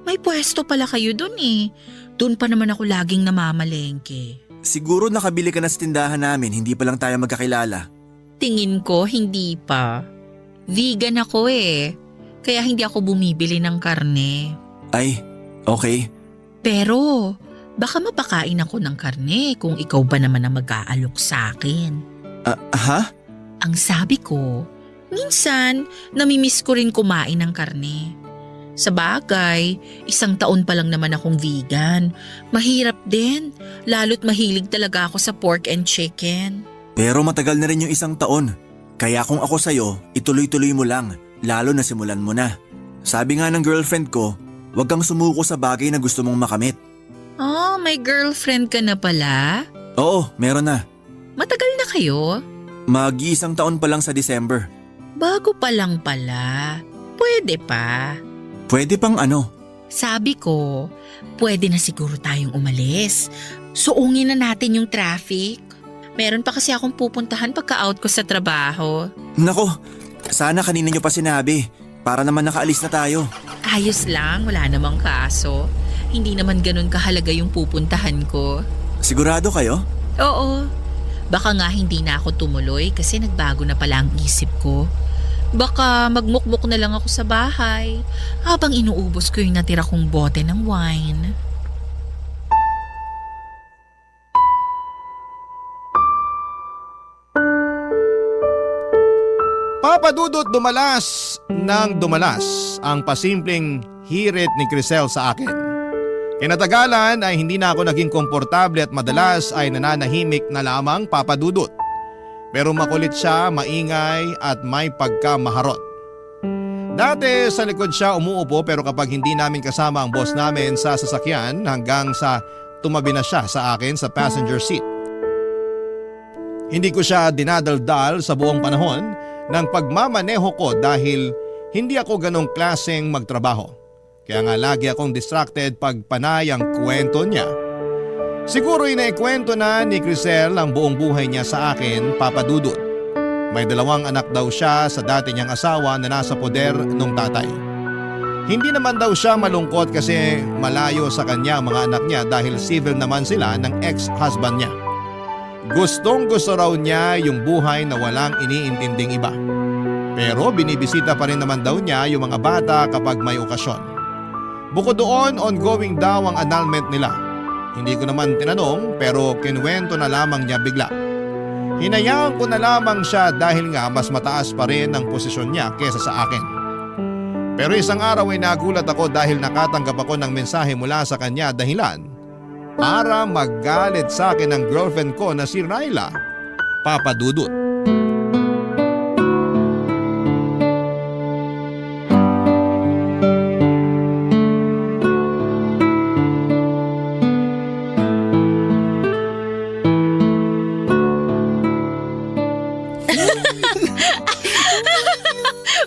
May pwesto pala kayo doon eh. Doon pa naman ako laging namamalengke. Siguro nakabili ka na sa tindahan namin, hindi pa lang tayo magkakilala. Tingin ko hindi pa. Vegan ako eh. Kaya hindi ako bumibili ng karne. Ay, okay. Pero baka mapakain ako ng karne kung ikaw ba naman ang mag-aalok sa akin. Ang sabi ko, minsan namimiss ko rin kumain ng karne. Sa bagay, 1 taon pa lang naman akong vegan. Mahirap din, lalo't mahilig talaga ako sa pork and chicken. Pero matagal na rin yung 1 taon. Kaya kung ako sa'yo, ituloy-tuloy mo lang. Lalo na simulan mo na. Sabi nga ng girlfriend ko, huwag kang sumuko sa bagay na gusto mong makamit. May girlfriend ka na pala? Oo, meron na. Matagal na kayo? Mag-1 taon pa lang sa December. Bago pa lang pala. Pwede pa. Pwede pang ano? Sabi ko, pwede na siguro tayong umalis. Suungin na natin yung traffic. Meron pa kasi akong pupuntahan pagka-out ko sa trabaho. Nako, sana kanina nyo pa sinabi. Para naman nakaalis na tayo. Ayos lang, wala namang kaso. Hindi naman ganun kahalaga yung pupuntahan ko. Sigurado kayo? Oo. Baka nga hindi na ako tumuloy kasi nagbago na pala ang isip ko. Baka magmukmuk na lang ako sa bahay habang inuubos ko yung natira kong bote ng wine. Papadudot, dumalas ang pasimpleng hirit ni Crisel sa akin. Kinatagalan ay hindi na ako naging komportable at madalas ay nananahimik na lamang Papadudot. Pero makulit siya, maingay at may pagkamaharot. Dati sa likod siya umuupo pero kapag hindi namin kasama ang boss namin sa sasakyan hanggang sa tumabi na siya sa akin sa passenger seat. Hindi ko siya dinadaldal sa buong panahon ng pagmamaneho ko dahil hindi ako ganong klaseng magtrabaho. Kaya nga lagi akong distracted pag panay ang kwento niya. Siguro inaikwento na ni Crisel ang buong buhay niya sa akin, Papadudot. May 2 anak daw siya sa dati niyang asawa na nasa poder nung tatay. Hindi naman daw siya malungkot kasi malayo sa kanya ang mga anak niya dahil civil naman sila ng ex-husband niya. Gustong gusto raw niya yung buhay na walang iniintinding iba. Pero binibisita pa rin naman daw niya yung mga bata kapag may okasyon. Bukod doon, ongoing daw ang annulment nila. Hindi ko naman tinanong pero kinuwento na lamang niya bigla. Hinayaan ko na lamang siya dahil nga mas mataas pa rin ang posisyon niya kesa sa akin. Pero isang araw ay nagulat ako dahil nakatanggap ako ng mensahe mula sa kanya dahilan para maggalit sa akin ng girlfriend ko na si Ryla, Papadudot.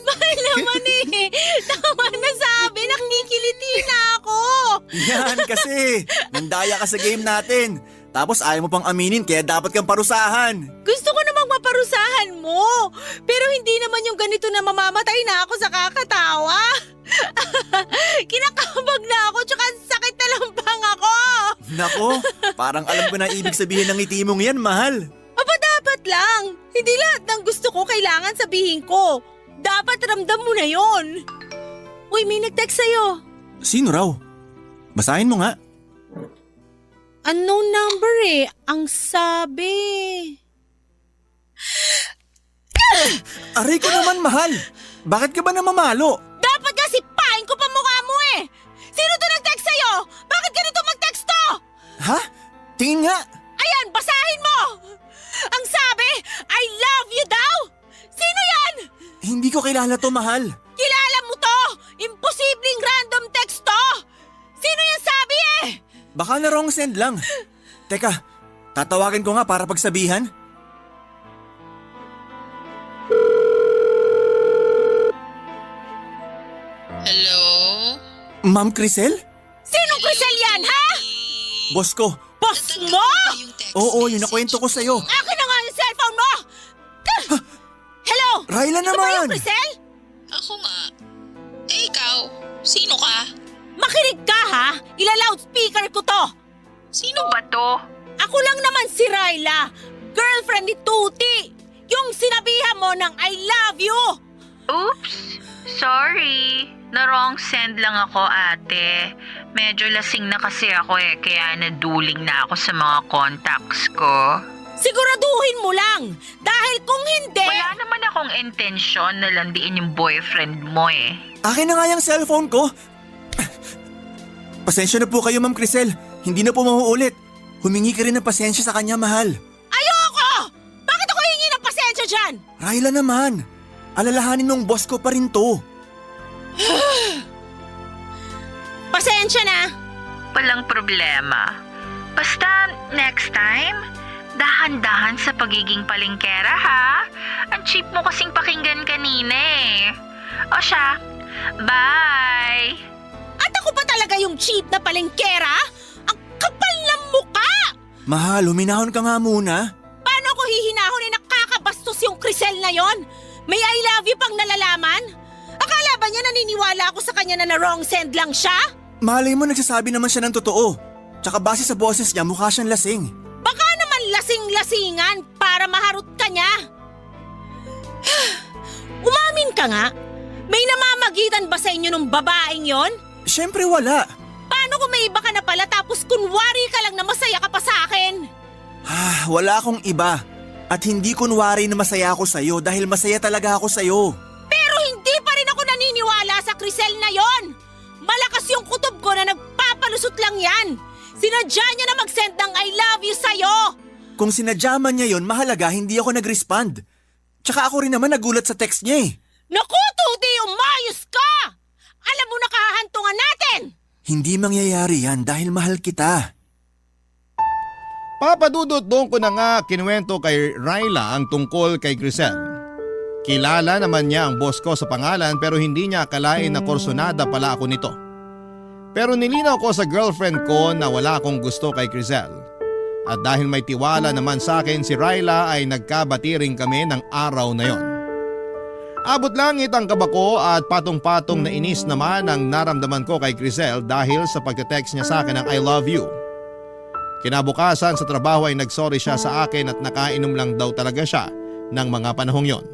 Mahal naman eh. Tama na sabi, nakikiliti na ako. Yan kasi, nandaya ka sa game natin. Tapos ayaw mo pang aminin kaya dapat kang parusahan. Gusto ko namang maparusahan mo. Pero hindi naman yung ganito na mamamatay na ako sa kakatawa. Kinakabag na ako tsaka sakit na lampang ako. Nako, parang alam ko na ibig sabihin ng ngiti mong yan, mahal. Aba dapat lang. Hindi lahat ng gusto ko kailangan sabihin ko. Dapat ramdam mo na yon. Uy, may nag-text sa'yo. Sino raw? Basahin mo nga. Unknown number eh. Ang sabi. Aray ko naman, mahal. Bakit ka ba namamalo? Dapat nga sipain ko pa mukha mo eh. Sino to nag-text sa'yo? Bakit ganito mag-text to? Ha? Tingin nga. Ayan, basahin mo. Ang sabi, I love you daw. Sino yan? Hindi ko kilala to, mahal. Kilala mo to. Imposibleng random text to. Sino yung sabi eh? Baka na wrong send lang. Teka, tatawagan ko nga para pagsabihan. Hello? Ma'am Crisel? Sinong Crisel yan, ha? Boss ko. Boss mo? Oo, yun nakwento ko sa'yo. Akin na nga yung cellphone mo. Hello? Ryla Ito ba yung naman! Crisel? Ako nga. Eh ikaw, sino ka? Makinig ka ha? Ila-loudspeaker ko to. Sino ba to? Ako lang naman si Ryla, girlfriend ni Tuti. Yung sinabihan mo ng I love you. Oops! Sorry. Na-wrong send lang ako, ate. Medyo lasing na kasi ako kaya naduling na ako sa mga contacts ko. Siguraduhin mo lang. Dahil kung hindi... Wala naman akong intensyon na landiin yung boyfriend mo Akin na nga yung cellphone ko. Pasensya na po kayo, Ma'am Crisel. Hindi na po mauulit. Humingi ka rin ng pasensya sa kanya, mahal. Ayoko! Bakit ako hingi ng pasensya dyan? Ryla naman. Alalahanin nung boss ko pa rin to. Pasensya na. Walang problema. Basta next time, dahan-dahan sa pagiging palengkera ha. Ang cheap mo kasing pakinggan kanina O siya, bye! At ako pa talaga yung cheap na palengkera? Ang kapal ng muka! Mahal, huminahon ka nga muna. Paano ko hihinahon nakakabastos yung Crisel na yon? May I love you pang nalalaman? Akala ba niya naniniwala ako sa kanya na wrong send lang siya? Malay mo nagsasabi naman siya ng totoo. Tsaka base sa boses niya mukha siyang lasing. Baka naman lasing-lasingan para maharot ka niya. Umamin ka nga. May namamagitan ba sa inyo nung babaeng yon? Siyempre wala. Paano kung may iba ka na pala tapos kunwari ka lang na masaya ka pa sa akin? Wala akong iba. At hindi kunwari na masaya ako sa'yo dahil masaya talaga ako sa'yo. Pero hindi pa rin ako naniniwala sa Crisel na yon. Malakas yung kutob ko na nagpapalusot lang yan. Sinadya niya na mag-send ng I love you sa'yo. Kung sinadya man niya yon, mahalaga hindi ako nag-respond. Tsaka ako rin naman nagulat sa text niya eh. Naku, Tuti, umayos ka! Alam mo na kahahantungan natin! Hindi mangyayari yan dahil mahal kita. Papadudot, doon ko na nga kinuwento kay Ryla ang tungkol kay Crisel. Kilala naman niya ang boss ko sa pangalan pero hindi niya akalain na korsonada pala ako nito. Pero nilinaw ko sa girlfriend ko na wala akong gusto kay Crisel. At dahil may tiwala naman sa akin si Ryla ay nagkabati rin kami ng araw na yon. Abot langit ang kaba ko at patong-patong na inis naman ang naramdaman ko kay Crisel dahil sa pagte-text niya sa akin ng I love you. Kinabukasan sa trabaho ay nagsorry siya sa akin at nakainom lang daw talaga siya ng mga panahong yon.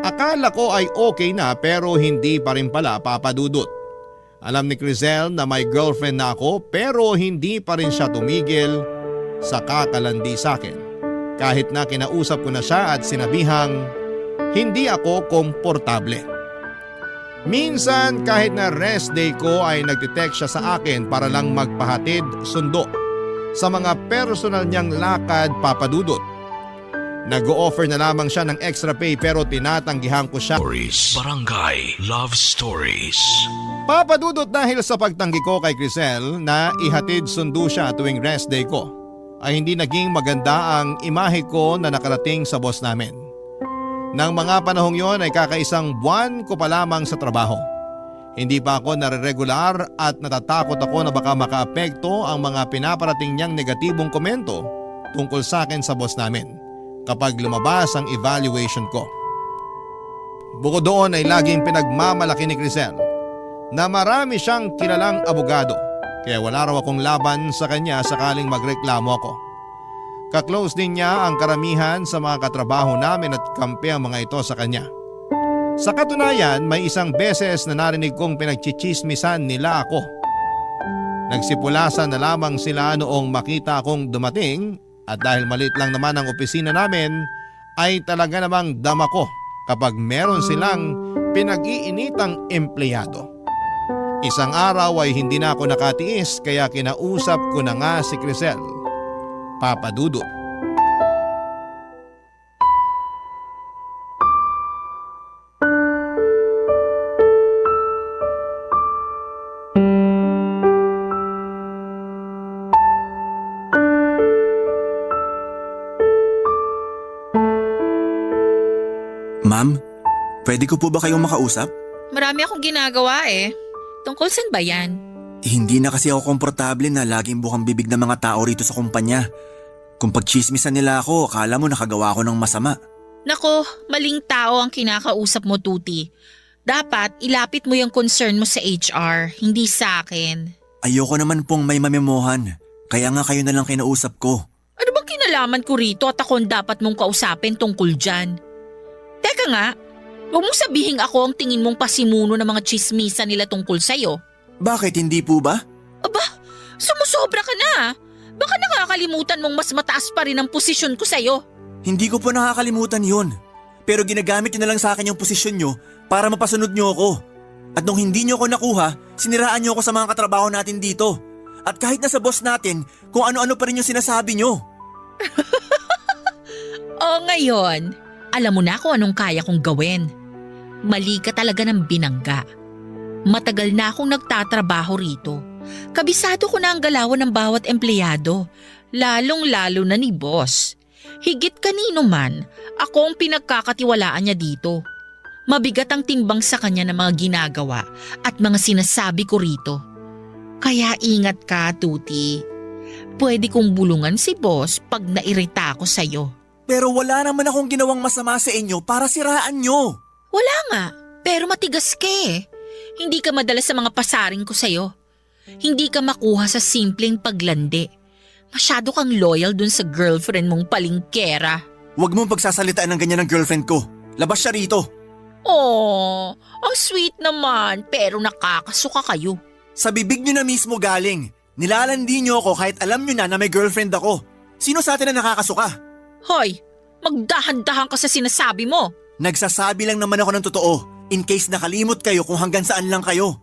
Akala ko ay okay na pero hindi pa rin pala, Papadudot. Alam ni Crisel na may girlfriend na ako pero hindi pa rin siya tumigil sa kakalandi sa akin. Kahit na kinausap ko na siya at sinabihang hindi ako komportable. Minsan kahit na rest day ko ay nagtitext siya sa akin para lang magpahatid sundo sa mga personal niyang lakad, Papadudot. Nag-o-offer na lamang siya ng extra pay pero tinatanggihan ko siya. Barangay Love Stories. Papadudot, dahil sa pagtanggi ko kay Crisel na ihatid sundo siya tuwing rest day ko, ay hindi naging maganda ang imahe ko na nakarating sa boss namin. Nang mga panahong yon ay kakaisang buwan ko pa lamang sa trabaho. Hindi pa ako nare-regular at natatakot ako na baka makaapekto ang mga pinaparating niyang negatibong komento tungkol sa akin sa boss namin kapag lumabas ang evaluation ko. Bukod doon ay laging pinagmamalaki ni Crisel na marami siyang kilalang abogado kaya wala raw akong laban sa kanya sakaling magreklamo ako. Ka-close din niya ang karamihan sa mga katrabaho namin at kampi ang mga ito sa kanya. Sa katunayan, may isang beses na narinig kong pinagchichismisan nila ako. Nagsipulasan na lamang sila noong makita akong dumating at dahil maliit lang naman ang opisina namin ay talaga namang dama ko kapag meron silang pinag-iinitang empleyado. Isang araw ay hindi na ako nakatiis kaya kinausap ko na nga si Crisel, Papadudot. Ma'am, pwede ko po ba kayong makausap? Marami akong ginagawa eh. Tungkol saan ba yan? Hindi na kasi ako komportable na laging bukang bibig ng mga tao rito sa kumpanya. Kung pagchismisan nila ako, akala mo nakagawa ako ng masama. Nako, maling tao ang kinakausap mo, Tuti. Dapat ilapit mo yung concern mo sa HR, hindi sa akin. Ayoko naman pong may mamemohan. Kaya nga kayo na lang kinausap ko. Ano bang kinalaman ko rito at ako ang dapat mong kausapin tungkol dyan? Teka nga, huwag mong sabihin ako ang tingin mong pasimuno ng mga chismisa nila tungkol sa'yo. Bakit hindi po ba? Aba, sumusobra ka na. Baka nakakalimutan mong mas mataas pa rin ang posisyon ko sa'yo. Hindi ko po nakakalimutan yun. Pero ginagamit nyo na lang sa akin yung posisyon nyo para mapasunod nyo ako. At nung hindi nyo ako nakuha, siniraan nyo ako sa mga katrabaho natin dito. At kahit na sa boss natin, kung ano-ano pa rin yung sinasabi nyo. O ngayon, alam mo na kung anong kaya kong gawin. Mali ka talaga ng binangga. Matagal na akong nagtatrabaho rito. Kabisado ko na ang galawan ng bawat empleyado, lalong-lalo na ni boss. Higit kanino man, ako ang pinagkakatiwalaan niya dito. Mabigat ang timbang sa kanya ng mga ginagawa at mga sinasabi ko rito. Kaya ingat ka, Tuti. Pwede kong bulungan si boss pag nairita ako sa'yo. Pero wala naman akong ginawang masama sa inyo para siraan nyo. Wala nga, pero matigas ka eh. Hindi ka madala sa mga pasaring ko sa'yo. Hindi ka makuha sa simpleng paglandi. Masyado kang loyal dun sa girlfriend mong palingkera. Huwag mong pagsasalitaan ng ganyan ng girlfriend ko. Labas siya rito. Oh, ang sweet naman, pero nakakasuka kayo. Sa bibig nyo na mismo galing. Nilalandi nyo ako kahit alam nyo na may girlfriend ako. Sino sa atin na nakakasuka? Hoy, Magdahan-dahan ka sa sinasabi mo. Nagsasabi lang naman ako ng totoo. In case nakalimot kayo kung hanggang saan lang kayo.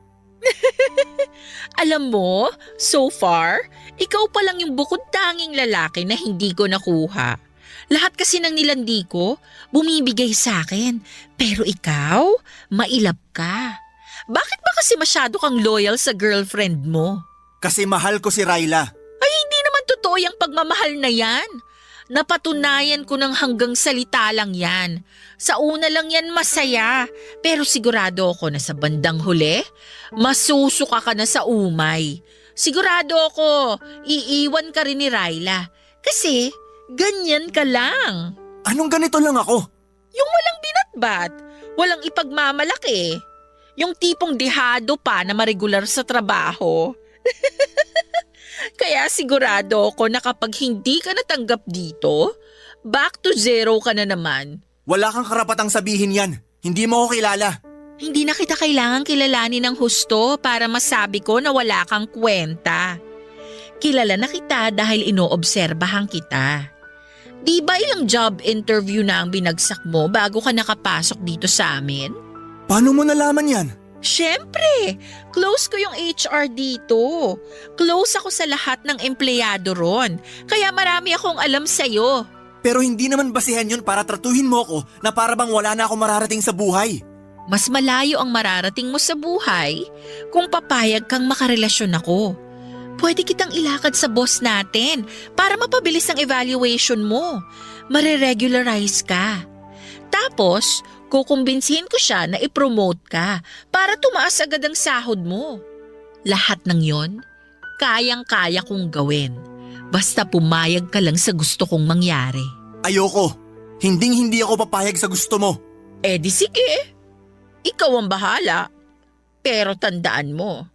Alam mo, so far, ikaw pa lang yung bukod tanging lalaki na hindi ko nakuha. Lahat kasi ng nilandi ko, bumibigay sa akin. Pero ikaw, mailap ka. Bakit ba kasi masyado kang loyal sa girlfriend mo? Kasi mahal ko si Ryla. Ay, hindi naman totoo yung pagmamahal na yan. Napatunayan ko ng hanggang salita lang yan. Sa una lang yan masaya, pero sigurado ako na sa bandang huli, masusuka ka na sa umay. Sigurado ako, iiwan ka rin ni Ryla. Kasi, ganyan ka lang. Anong ganito lang ako? Yung walang binatbat, walang ipagmamalaki. Yung tipong dehado pa na maregular sa trabaho. Kaya sigurado ako na kapag hindi ka natanggap dito, back to zero ka na naman. Wala kang karapatang sabihin yan. Hindi mo ako kilala. Hindi na kita kailangang kilalanin ng husto para masabi ko na wala kang kwenta. Kilala na kita dahil inoobserbahan kita. Di ba ilang job interview na ang binagsak mo bago ka nakapasok dito sa amin? Paano mo nalaman yan? Siyempre, close ko yung HR dito. Close ako sa lahat ng empleyado ron. Kaya marami akong alam sa'yo. Pero hindi naman basihan yun para tratuhin mo ko na para bang wala na ako mararating sa buhay. Mas malayo ang mararating mo sa buhay kung papayag kang makarelasyon ako. Pwede kitang ilakad sa boss natin para mapabilis ang evaluation mo. Mare-regularize ka. Tapos, kukumbinsihin ko siya na i-promote ka para tumaas agad ang sahod mo. Lahat ng yon, kayang-kaya kong gawin. Basta pumayag ka lang sa gusto kong mangyari. Ayoko. Hinding-hindi ako papayag sa gusto mo. Eh di sige. Ikaw ang bahala. Pero tandaan mo,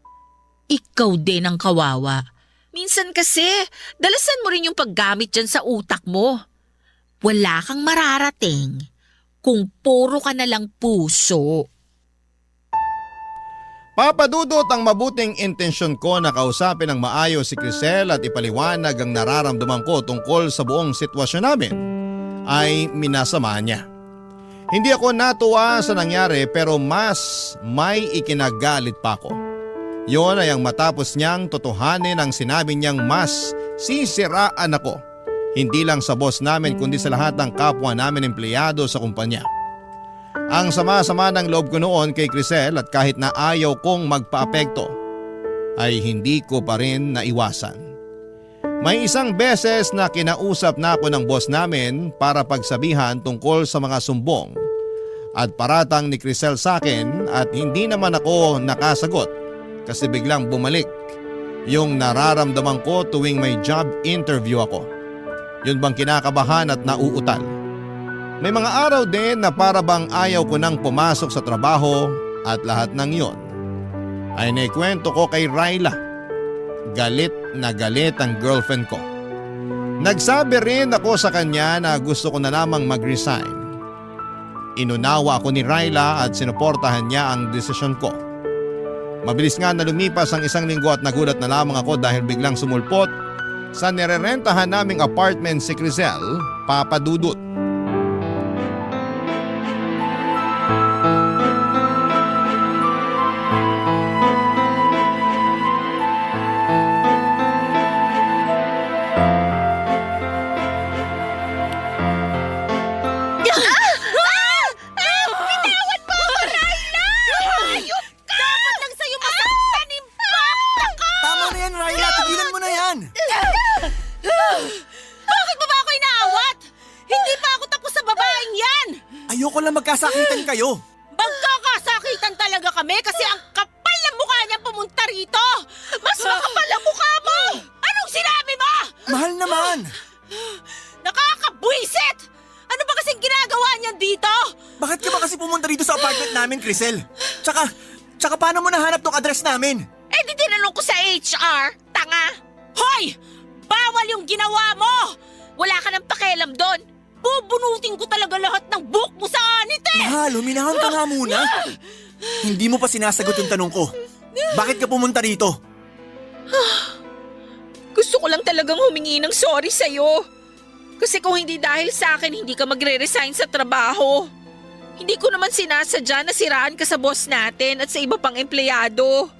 ikaw din ang kawawa. Minsan kasi, dalasan mo rin yung paggamit dyan sa utak mo. Wala kang mararating kung puro ka na lang puso. Papadudot ang mabuting intensyon ko na kausapin ng maayos si Crisel at ipaliwanag ang nararamdaman ko tungkol sa buong sitwasyon namin ay minasama niya. Hindi ako natuwa sa nangyari pero mas may ikinagalit pa ako. Yon ay ang matapos niyang totohanin ang sinabi niyang mas sisiraan ako. Hindi lang sa boss namin kundi sa lahat ng kapwa namin empleyado sa kumpanya. Ang sama-sama ng loob ko noon kay Crisel at kahit na ayaw kong magpaapekto ay hindi ko pa rin naiwasan. May isang beses na kinausap na ako ng boss namin para pagsabihan tungkol sa mga sumbong at paratang ni Crisel sa akin at hindi naman ako nakasagot kasi biglang bumalik yung nararamdaman ko tuwing may job interview ako. Yun bang kinakabahan at nauutal. May mga araw din na para bang ayaw ko nang pumasok sa trabaho at lahat ng yon ay naikwento ko kay Ryla. Galit na galit ang girlfriend ko. Nagsabi rin ako sa kanya na gusto ko na lamang mag-resign. Inunawa ako ni Ryla at sinuportahan niya ang desisyon ko. Mabilis nga na lumipas ang 1 linggo at nagulat na lamang ako dahil biglang sumulpot sa nirerentahan naming apartment si Crisel, papadudot. Ayoko lang magkasakitan kayo. Magkakasakitan talaga kami kasi ang kapal ng mukha niya pumunta rito. Mas makapal ang mukha mo. Anong sinabi mo? Mahal naman. Nakakabwisit! Ano ba kasing ginagawa niyan dito? Bakit ka ba kasi pumunta dito sa apartment namin, Crisel? Tsaka paano mo nahanap tong address namin? Eh di tinanong ko sa HR, tanga. Hoy! Bawal yung ginawa mo! Wala ka nang pakialam doon. Bubunutin ko talaga lahat ng buhok mo sa anit eh! Mahal, huminahon ka nga muna. Hindi mo pa sinasagot yung tanong ko. Bakit ka pumunta rito? Gusto ko lang talagang humingi ng sorry sa'yo. Kasi kung hindi dahil sa akin, hindi ka magre-resign sa trabaho. Hindi ko naman sinasadya na siraan ka sa boss natin at sa iba pang empleyado.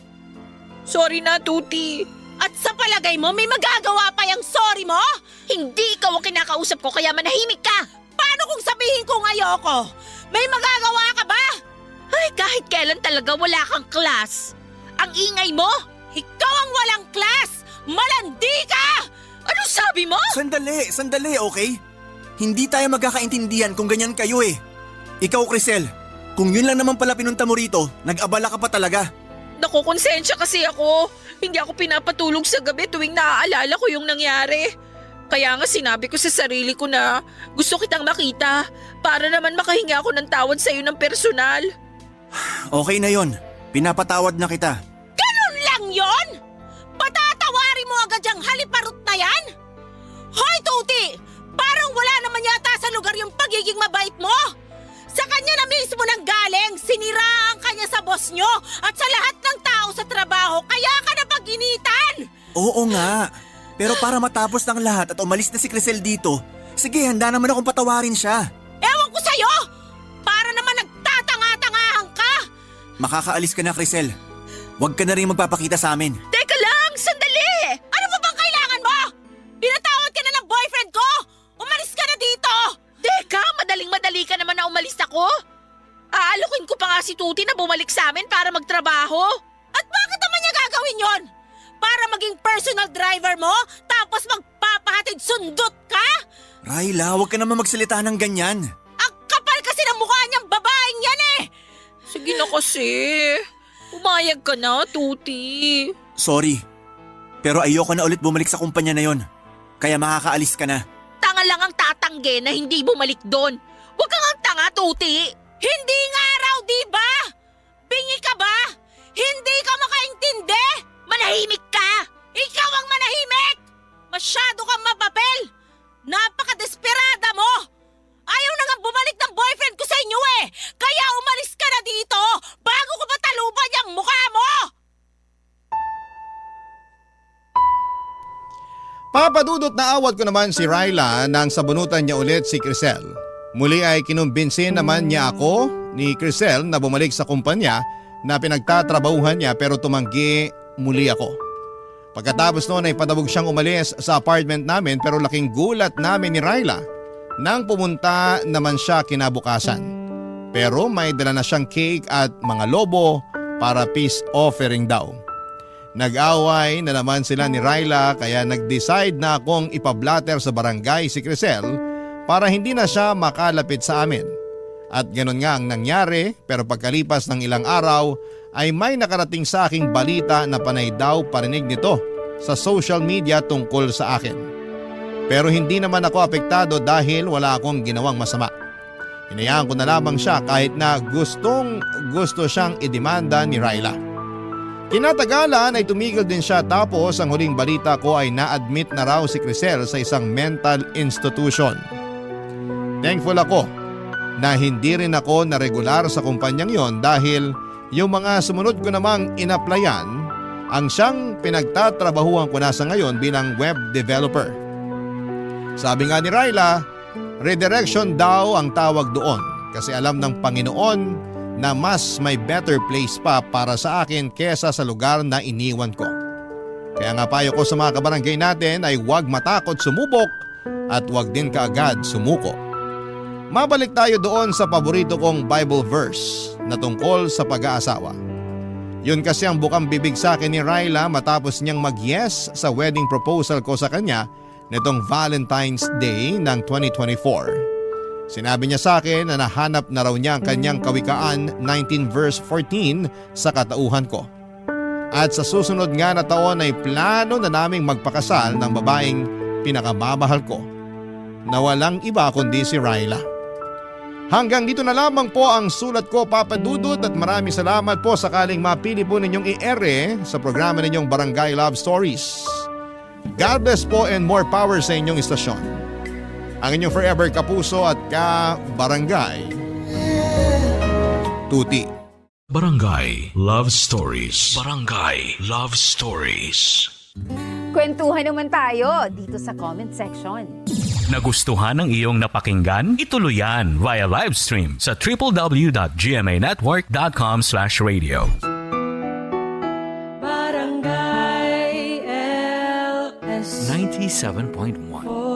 Sorry na, Tuti. At sa palagay mo, may magagawa pa yung sorry mo? Hindi ikaw ang kinakausap ko kaya manahimik ka. Paano kung sabihin kong ayoko? May magagawa ka ba? Ay, kahit kailan talaga wala kang class. Ang ingay mo? Ikaw ang walang class! Malandi ka! Ano sabi mo? Sandali, okay? Hindi tayo magkakaintindihan kung ganyan kayo eh. Ikaw, Crisel, kung yun lang naman pala pinunta mo rito, nag-abala ka pa talaga. Nakukonsensya kasi ako. Hindi ako pinapatulog sa gabi tuwing naaalala ko yung nangyari. Kaya nga sinabi ko sa sarili ko na gusto kitang makita para naman makahinga ako ng tawad sa'yo ng personal. Okay na yon. Pinapatawad na kita. Ganun lang yon? Patatawarin mo agad yung haliparot na yan? Hoy, Tuti! Parang wala naman yata sa lugar yung pagiging mabait mo. Sa kanya na mismo nang galing, siniraan kanya sa boss nyo at sa lahat ng tao sa trabaho, kaya ka napag-initan! Oo nga. Pero para matapos ng lahat at umalis na si Crisel dito, sige, handa naman akong patawarin siya. Ewan ko sa'yo! Para naman nagtatanga-tangahan ka! Makakaalis ka na, Crisel. Huwag ka na rin magpapakita sa amin. Teka lang, sandali! Ano ba bang kailangan mo? Pinatawad ka na ng boyfriend ko! Umalis ka na dito! Teka, madaling-madali ka naman na umalis ako. Aalokin ko pa nga si Tuti na bumalik sa amin para magtrabaho. At bakit naman niya gagawin yon? Para maging personal driver mo? Tapos magpapahatid sundot ka? Raila, huwag ka naman magsalita ng ganyan. Ang kapal kasi ng mukha niyang babaeng yan eh! Sige na kasi. Umayag ka na, Tuti. Sorry, pero ayoko na ulit bumalik sa kumpanya na yon. Kaya makakaalis ka na. Tanga lang ang tatangge na hindi bumalik doon. Huwag kang ang tanga, Tuti. Hindi nga raw, di ba? Bingi ka ba? Hindi ka makaintindi? Manahimik ka! Ikaw ang manahimik! Masyado kang mapapel! Napaka-desperada mo! Ayaw na nga bumalik ng boyfriend ko sa inyo eh! Kaya umalis ka na dito bago ko mataluban yung mukha mo! Papadudot na awat ko naman si Raila nang sabunutan niya ulit si Crisel. Muli ay kinumbinsin naman niya ako ni Crisel na bumalik sa kumpanya na pinagtatrabahuhan niya pero tumanggi muli ako. Pagkatapos noon ay padabog siyang umalis sa apartment namin pero laking gulat namin ni Raila nang pumunta naman siya kinabukasan. Pero may dala na siyang cake at mga lobo para peace offering daw. Nag-away na naman sila ni Raila kaya nag-decide na akong ipablatter sa barangay si Crisel para hindi na siya makalapit sa amin. At ganun nga ang nangyari pero pagkalipas ng ilang araw ay may nakarating sa aking balita na panay daw parinig nito sa social media tungkol sa akin. Pero hindi naman ako apektado dahil wala akong ginawang masama. Hinayaan ko na lamang siya kahit na gusto siyang idemanda ni Raila. Kinatagalan ay tumigil din siya tapos ang huling balita ko ay na-admit na raw si Crisel sa isang mental institution. Thankful ako na hindi rin ako na regular sa kumpanyang yon dahil yung mga sumunod ko namang inaplayan ang siyang pinagtatrabahuan ko na sa ngayon bilang web developer. Sabi nga ni Raila, redirection daw ang tawag doon kasi alam ng Panginoon na mas may better place pa para sa akin kesa sa lugar na iniwan ko. Kaya nga payo ko sa mga kabarangay natin ay huwag matakot sumubok at huwag din kaagad sumuko. Mabalik tayo doon sa paborito kong Bible verse na tungkol sa pag-aasawa. Yun kasi ang bukang bibig sa akin ni Raila matapos niyang mag-yes sa wedding proposal ko sa kanya nitong Valentine's Day ng 2024. Sinabi niya sa akin na nahanap na raw niya ang kanyang Kawikaan 19 verse 14 sa katauhan ko. At sa susunod nga na taon ay plano na naming magpakasal ng babaeng pinakamamahal ko na walang iba kundi si Raila. Hanggang dito na lamang po ang sulat ko, Papa Dudut, at maraming salamat po sakaling mapili po ninyong i-ere sa programa ninyong Barangay Love Stories. God bless po and more power sa inyong istasyon. Ang inyong forever kapuso at ka-barangay, Tuti. Barangay Love Stories. Barangay Love Stories. Kwentuhan naman tayo dito sa comment section. Nagustuhan ng iyong napakinggan? Ituloy yan via live stream sa www.gmanetwork.com/radio. Barangay LS 97.1